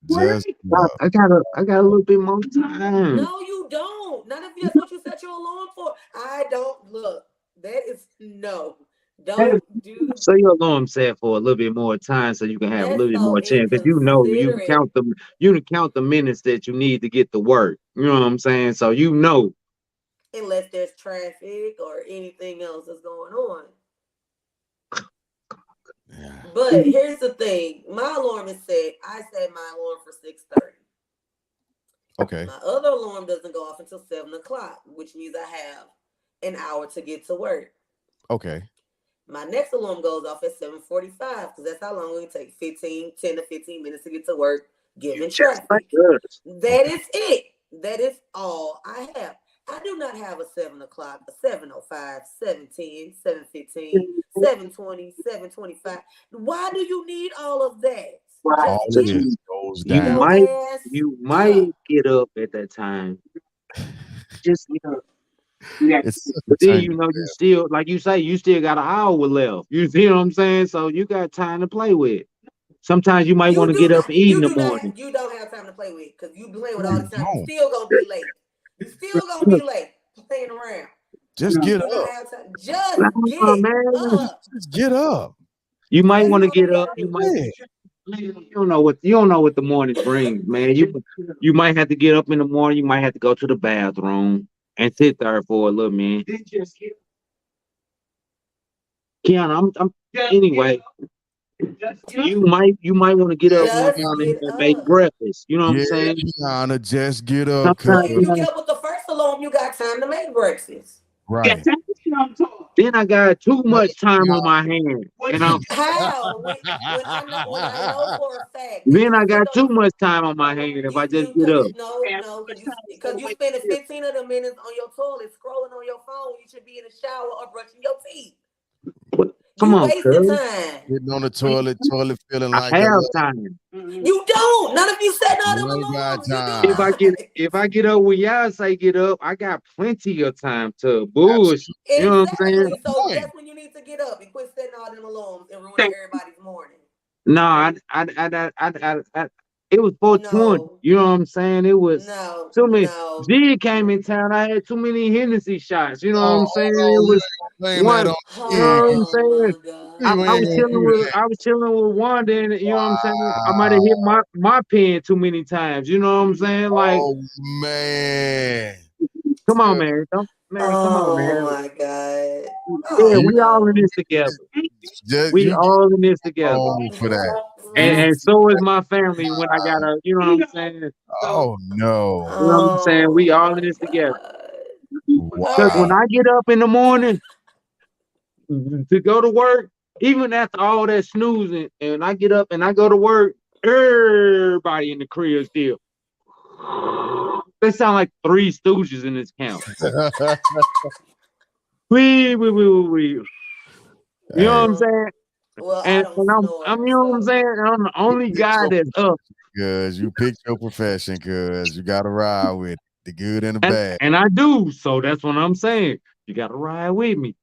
Just get up. I got a little bit more time. No, you don't. Not if that's what you set your alarm for. I don't look. That is no. Don't do So your alarm set for a little bit more time so you can have a that's little bit so more chance because inconsiderate. you can count the minutes that you need to get to work. You know what I'm saying? So you know. Unless there's traffic or anything else that's going on. Yeah. But here's the thing. My alarm is set. I set my alarm for 6:30. Okay. My other alarm doesn't go off until 7 o'clock, which means I have an hour to get to work. Okay. My next alarm goes off at 7:45 because that's how long it takes 10 to 15 minutes to get to work, given Just like traffic. us. That Okay. is it. That is all I have. I do not have a 7 o'clock, a 7:05, 7:10, 7:15, 7:20, 7:25. Why do you need all of that? Right. Just All So it get is goes you down. your might ass you up. might get up at that time. Just yeah. It's such a But then tiny you know you detail. still, like you say, you still got an hour left. You see what I'm saying? So you got time to play with. Sometimes you might want You to do get up not. and eat in You the do morning. not. You don't have time to play with because you play with all You the time. You don't. still gonna be late. You still gonna be late playing around. Just You get do not up. have time. Just Nah, get man. up. Just get up. You might That's want to all you get up. gotta You do. might. Yeah. You don't know what the morning brings, man. You might have to get up in the morning. You might have to go to the bathroom and sit there for a little minute. Keanu, I'm anyway. You might want to get up one Just morning get and make up. breakfast. You know what I'm Yeah, saying? Kiana, just get up, cuz. Well, Sometimes if you you know. get up with the first alarm, you got time to make breakfast. Right. Then I got too No, much time on Kiana. my hand, and I'm How? When I know for a fact that then you I sit got on too the much time on my hand if I just you get cause up. you no because you spending 15 of the minutes on your toilet scrolling on your phone. You should be in the shower or brushing your teeth. Come You on, wasting cuz. time. Getting on the toilet feeling I like a have little, time. You don't. None of you set all you them ain't got alarms. You do If time. I not. get if I get up when y'all say get up, I got plenty of time to bullshit. Absolutely. You know what I'm saying? Exactly. So Point. that's when you need to get up and quit setting all them alarms and ruining everybody's morning. No, it was 420. No, You know what I'm saying? It was no, too many. no. G came in town. I had too many Hennessy shots. You know what Oh, I'm saying? hold It on. was Blame that one. on You know the what I'm Oh saying? my I, god. You I ain't was gonna chilling do with that. I was chilling with Wanda, and you know what I'm saying. I might have Wow. hit my pen too many times. You know what I'm saying? Like, Oh man. come on, Yeah. man. Don't, man, come on, Oh man. my god. Yeah, Oh You we all in no. this together. just We you get all in this together. wrong for that. And, You and so is my family when I gotta, you know what I'm saying? oh no. You know what I'm saying? We Oh all in my this together. god. All Because when Wow. right. I get up in the morning to go to work, even after all that snoozing, and I get up and I go to work, everybody in the crib still. They sound like three stooges in this camp. We. You know what Hey, I'm saying? Well, I And, don't and I'm snore, you know what I'm so saying? I'm the you only picked guy your that's up. cuz you picked your profession, cuz you gotta ride with it, the good and the And bad. and I do. So that's what I'm saying. You gotta ride with me.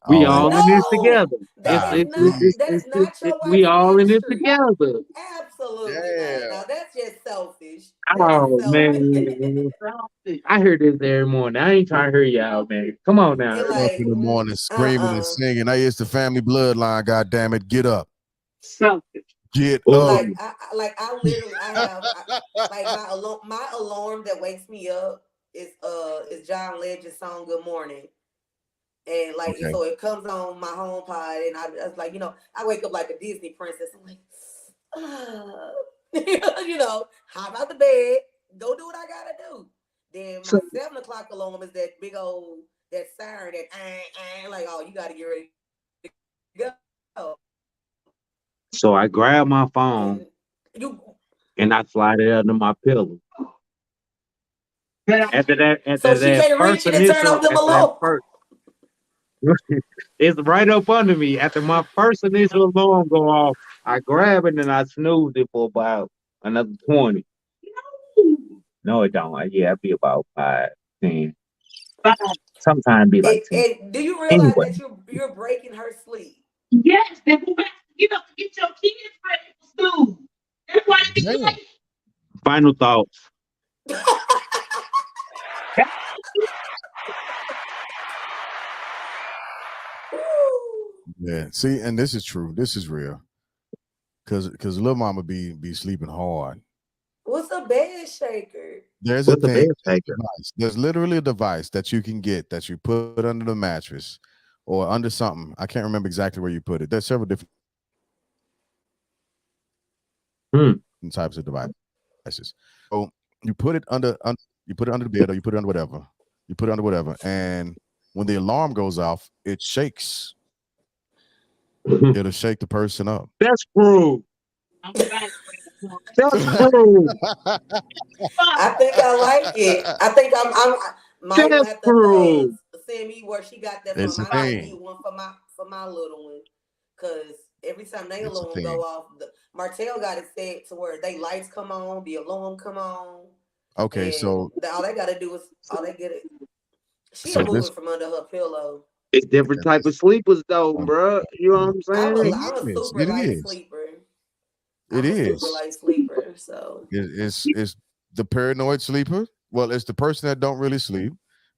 We Oh all in this no. together. That is not that is not your We wife's all in this ministry. together. Absolutely not. yeah. Now that's just selfish. That is Oh selfish. man. I hear this every morning. I ain't trying to hear y'all, man. Come on now. You're Get up like, in the morning screaming and uh-uh. singing. Hey, it's the family bloodline, god damn it. Get up. Get up. Oh, I literally I have like my alarm that wakes me up is John Legend's song Good Morning. And like Okay. so it comes on my home pod and I was like, I wake up like a Disney princess. I'm like, ah. Hop out the bed, go do what I gotta do. Then my so, 7 o'clock alarm is that big old that siren that like, oh, you gotta get ready to go. so I grab my phone And you and I slide it under my pillow. After that, so after she that can't first reach it and turn initial, off them after that alarm. first, it's right up under me. After my first initial alarm go off, I grab it and I snooze it for about another 20. No, it don't. Yeah, it'd be about 5, 10. Sometimes be like 10. And do you realize Anyway, that you're breaking her sleep? Damn. final thoughts. Yeah. See, and this is true. This is real. Cause little mama be sleeping hard. What's a bed shaker? There's a What's a thing, bed there's a shaker? device. There's literally a device that you can get that you put under the mattress or under something. I can't remember exactly where you put it. There's several different Hmm. types of devices. So you put it under you put it under the bed or you put it under whatever. You put it under whatever. And when the alarm goes off, it shakes. It'll shake the person up. That's cruel. That's cruel. I think I like it. I think I'm Maya will That's have to true. send me where she got that It's from. a I gotta thing. get one for my little one, cause every time they It's a alarm go thing. off, Martell got it set to where they lights come on, the alarm come on, Okay, and so all they gotta do is all they get it. She'll so move this it from under her pillow. It's different type this of sleepers though, bro. You know what I'm it saying? I'm a is. super It light is. sleeper. It I'm a super is. light sleeper, so It's the paranoid sleeper. Well, it's the person that don't really sleep,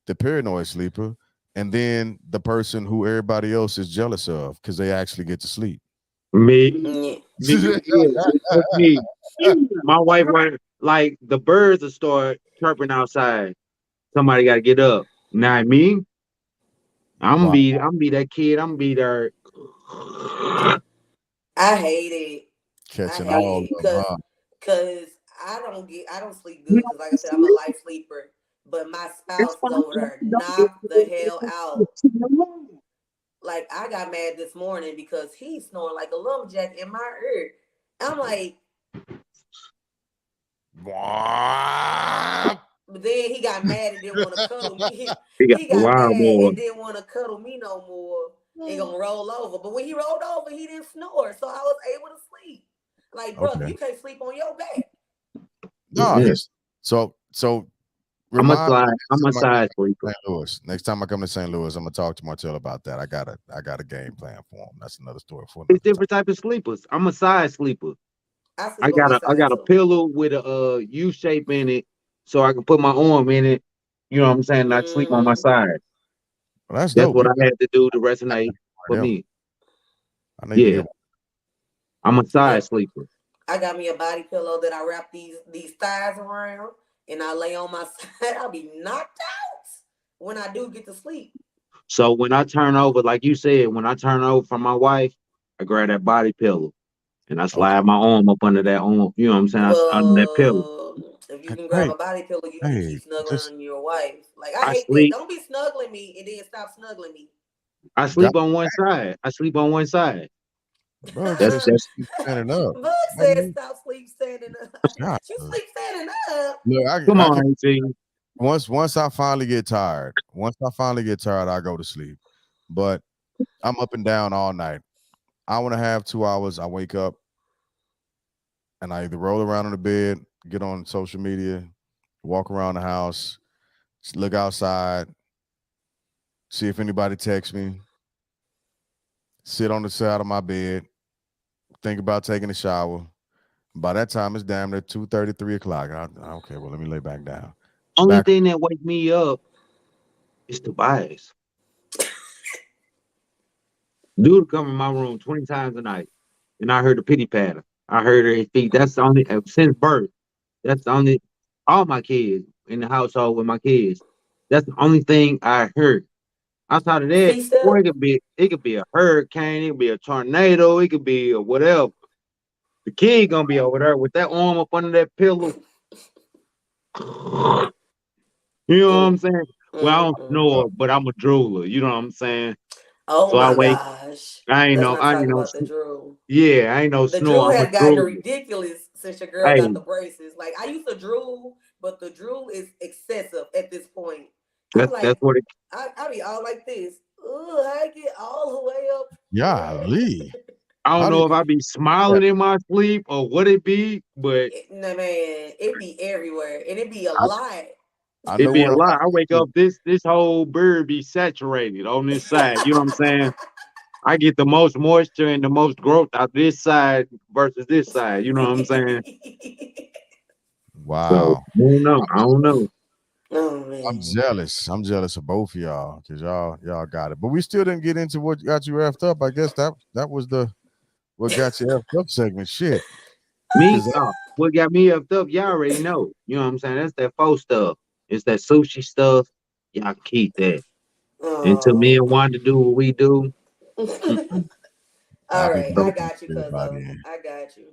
the paranoid sleeper, and then the person who everybody else is jealous of because they actually get to sleep. Me, yeah. yeah, that's me. My wife went like the birds will start chirping outside. Somebody got to get up. Not me. Wow, I'm gonna be that kid. I'm gonna be there. I hate it. I catching hate all it of them, huh? cause I don't sleep good because like I said I'm a light sleeper, but my spouse is over there knock the hell out. Like I got mad this morning because he's snoring like a lumberjack in my ear. I'm like, Wow. but then he got mad and didn't want to cuddle me. He got He a got wild mad boy. and didn't want to cuddle me no more. And gonna roll over. But when he rolled over, he didn't snore, so I was able to sleep. Like, brother, Okay. you can't sleep on your back. No, Yeah. he's so remind me next I'm a time I come side to sleeper. St. Louis. Next time I come to St. Louis, I'm gonna talk to Martell about that. I got a game plan for him. That's another story for It's another time. different type of sleepers. I'm a side sleeper. I sleep on my I side got a too. pillow with a U shape in it, so I can put my arm in it. You know what I'm saying? Not sleep on my Mm-hmm. side. Well, that's That's dope. what You I got had to do to that resonate for for them. me. I need to Yeah, get I'm a side Yep. sleeper. I got me a body pillow that I wrap these thighs around and I lay on my side. I'll be knocked out when I do get to sleep. So when I turn over, like you said, when I turn over from my wife, I grab that body pillow and I okay. slide my arm up under that arm. You know what I'm saying? Under that pillow. If you can grab Hey, a body pillow, you need to hey, keep snuggling just on your wife. Like I I hate that. sleep. Don't be snuggling me and then stop snuggling me. I got sleep on one side. I sleep on one side. Bug That's says that's. keep standing up. Bug What do said you stop sleep standing up. God? You sleep standing up. Look, Come I can on, AT. once I finally get tired. Once I finally get tired, I go to sleep. But I'm up and down all night. Hour and a half, 2 hours. I wake up and I either roll around on the bed, get on social media, walk around the house, look outside, see if anybody texts me, sit on the side of my bed, think about taking a shower. By that time, it's damn near 2:30, 3 o'clock. Okay, well, let me lay back down. Only Back. thing that wake me up is Tobias. Dude come in my room 20 times a night, and I heard the pity patter. I heard her feet. That's the only since birth. That's the only all my kids in the household with my kids. That's the only thing I heard. Outside of that, Feet boy, up. it could be a hurricane, it could be a tornado, it could be a whatever. The kid gonna be over there with that arm up under that pillow. You know what I'm Mm, saying? Well, I mm, don't mm. Uh, snore, but I'm a drooler. You know what I'm saying? Oh So I my wake. gosh. I Let's know. not I ain't talk no. about the drool. Yeah, I ain't no The snore. drool I'm a has gotten drooler. ridiculous since your girl got Hey, the braces. Like I used to drool, but the drool is excessive at this point. I'm that's like, what it. I be all like this. Ugh, I get all the way up Golly. here. I don't How do know if you I be smiling in my sleep or what it be, but No man, it be everywhere, and it be a I, lot. I it know be what a I'm lot. I wake gonna up this whole bird be saturated on this side. You know what I'm saying? I get the most moisture and the most growth out this side versus this side. You know what I'm saying? So Wow. I don't know. I don't know. Oh I'm man. jealous. I'm jealous of both of y'all because y'all got it. But we still didn't get into what got you effed up. I guess that was the what got you effed up segment. Shit. Me, Because what got me up? Y'all already know. You know what I'm saying? That's that faux stuff. It's that sushi stuff. Y'all keep that. Until me Oh. and Wanda do what we do. Mm-mm. I'll All be right, back I So, got you, to everybody cuzzo. in. I got you.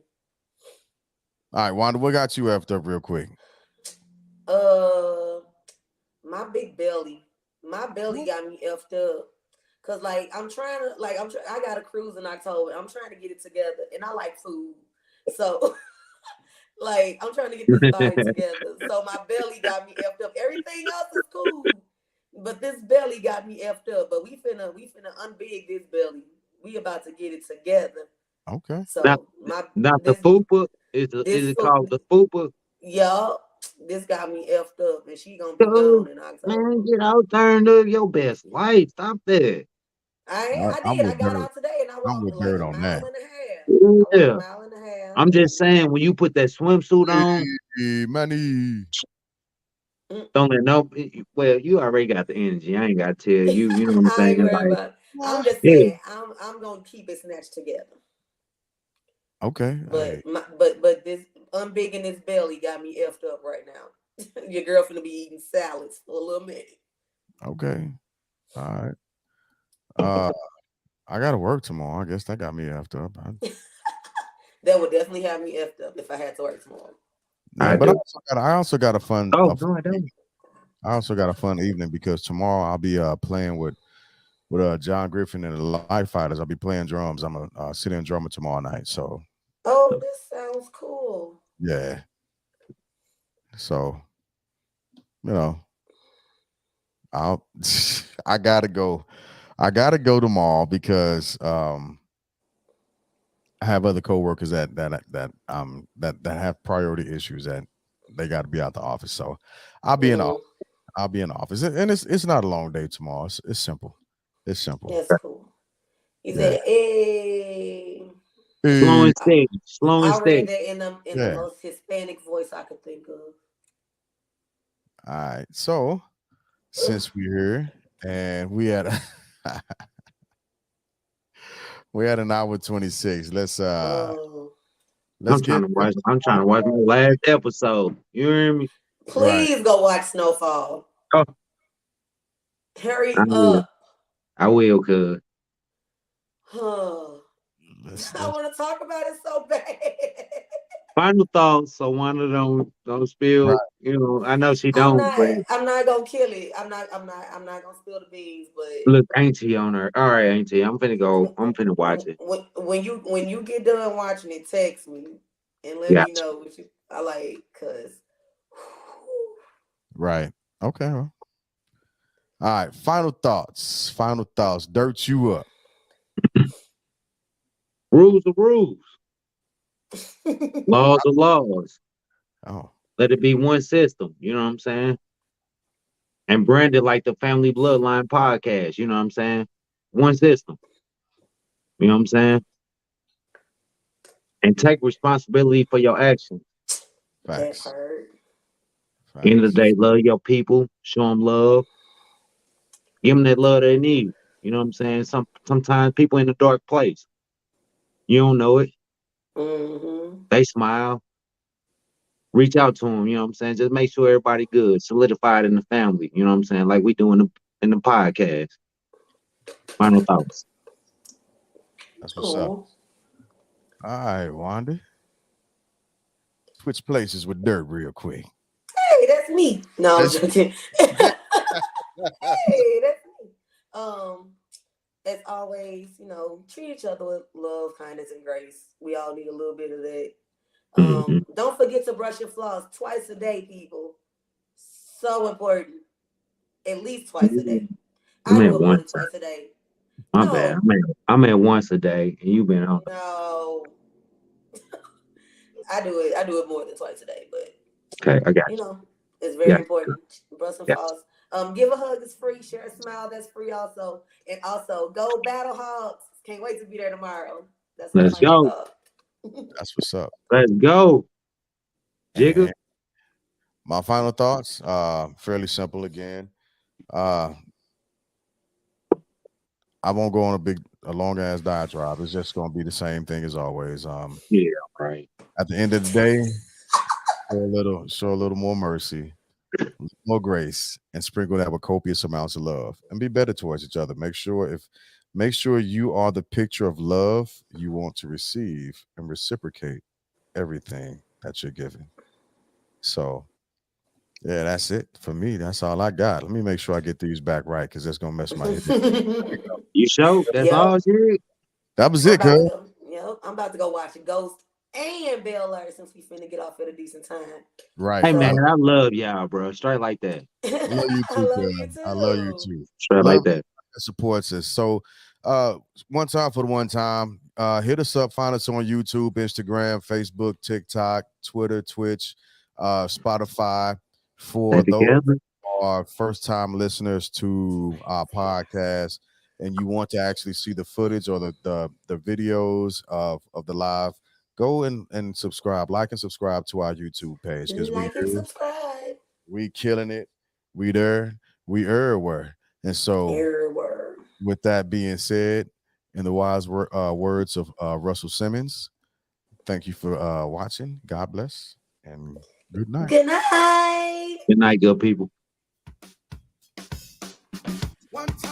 All right, Wanda, what got you effed up real quick? Uh, my big belly. My belly got me effed up. Cause like I'm trying to I got a cruise in October. I'm trying to get it together, and I like food. So Like, I'm trying to get this body together. So my belly got me effed up. Everything else is cool. But this belly got me effed up. But we finna unbig this belly. We about to get it together. Okay. not So my not the this fupa. Is this it foot, called the fupa? y'all, this got me effed up, and she gonna be Go, gone in October. man, get out there and live your best life. Stop that. I I'm did. I with got Bird. out today, and I I'm walked with like Bird a on mile that. and a half. I walked a Yeah. mile and a half. I'm just saying, when you put that swimsuit on, Hey, money. Mm. don't let no. Well, you already got the energy. I ain't got to tell you. You know what I'm I ain't saying? worried Like, about it. I'm just yeah. saying, I'm gonna keep it snatched together. Okay. Hey. But this unbigging this belly got me effed up right now. Your girl finna be eating salads for a little minute. Okay. All right. Uh, I gotta work tomorrow. I guess that got me after up. That would definitely have me effed up if I had to work tomorrow. Yeah, I but do. I also got a fun. Oh no, I don't. I also got a fun evening because tomorrow I'll be playing with John Griffin and the Light Fighters. I'll be playing drums. I'm a sit-in drummer tomorrow night. So Oh, this sounds cool. yeah. So you know, I'll I gotta go. I gotta go tomorrow because I have other coworkers that have priority issues that they got to be out the office. So I'll be in the Mm, I'll be in the office, and it's not a long day tomorrow. It's simple. It's simple. that's cool. He Yeah. said, "Hey." Slow Eh, and I, steady. Slow and I read steady. that in the yeah. most Hispanic voice I could think of. All right. So since we're here and we had we had an hour 26, Oh, let's get I'm trying to watch my last episode. You hear me? right. please go watch Snowfall. Oh, I Hurry will. up. I will, cuz. Huh. I Let's want to talk about it so bad. Final thoughts. So one of them don't spill. right. You know, I know she I'm don't, not. but I'm not gonna kill it. I'm not gonna spill the beans. But look, Auntie on her. All right, Auntie. I'm finna go. I'm finna watch it. when you get done watching it, text me and let Yeah. me know what you I like. Cause Right. Okay. All right. Final thoughts. Final thoughts. Dirt you up. Rules are rules. Laws are laws. Oh, Let it be one system. You know what I'm saying? And branded like the Family Bloodline podcast. You know what I'm saying? One system. You know what I'm saying? And take responsibility for your actions. that facts. part. End of the Facts. day, love your people. Show them love. Give them that love they need. You know what I'm saying? Sometimes people in a dark place. You don't know it. Mm-hmm. They smile. Reach out to them. You know what I'm saying? Just make sure everybody good. Solidified in the family. You know what I'm saying? Like we do in the podcast. Final thoughts. That's what's up. Cool. All right, Wanda. Switch places with Dirt real quick. Hey, that's me. No, I'm Let's joking. get Hey, that's me. As always, treat each other with love, kindness, and grace. We all need a little bit of that. Mm-hmm. Don't forget to brush your floss twice a day, people. So important. At least twice a day. I'm I at do it more than once. twice a day. My bad. No, I'm at once a day, and you've been on. no. I do it more than twice a day, but Okay, I got you you. know, it's very Yeah, important. Brush and yeah. floss. Give a hug is free. Share a smile, that's free also. And also go battle hogs. Can't wait to be there tomorrow. That's my Let's final go. thought. That's what's up. Let's go, Jigga. And my final thoughts, fairly simple again. Uh, I won't go on a long ass diatribe. It's just gonna be the same thing as always. Yeah, right. At the end of the day, show a little more mercy, more grace, and sprinkle that with copious amounts of love, and be better towards each other. Make sure you are the picture of love you want to receive and reciprocate everything that you're giving. So yeah, that's it for me. That's all I got. Let me make sure I get these back right because that's gonna mess my head. You show. That's Yep. all, Jig. That was I'm it, about to cuz. go. Yep. I'm about to go watch Ghost and Bel Air since we finna get off at a decent time. Right. Hey man, So- I love y'all, bro. Straight like that. I love you I too, love man. you too. I love you too. Straight Love like that. that supports us. So one time for the one time, hit us up, find us on YouTube, Instagram, Facebook, TikTok, Twitter, Twitch, Spotify. For Stay those together. who are first time listeners to our podcast and you want to actually see the footage or the videos of the live, go and subscribe, like and subscribe to our YouTube page because Like and subscribe. we killing it. We there, we everywhere. And so Everywhere. with that being said, in the wise words of Russell Simmons, thank you for watching. God bless and good night. Good night. Good night, good people. One time.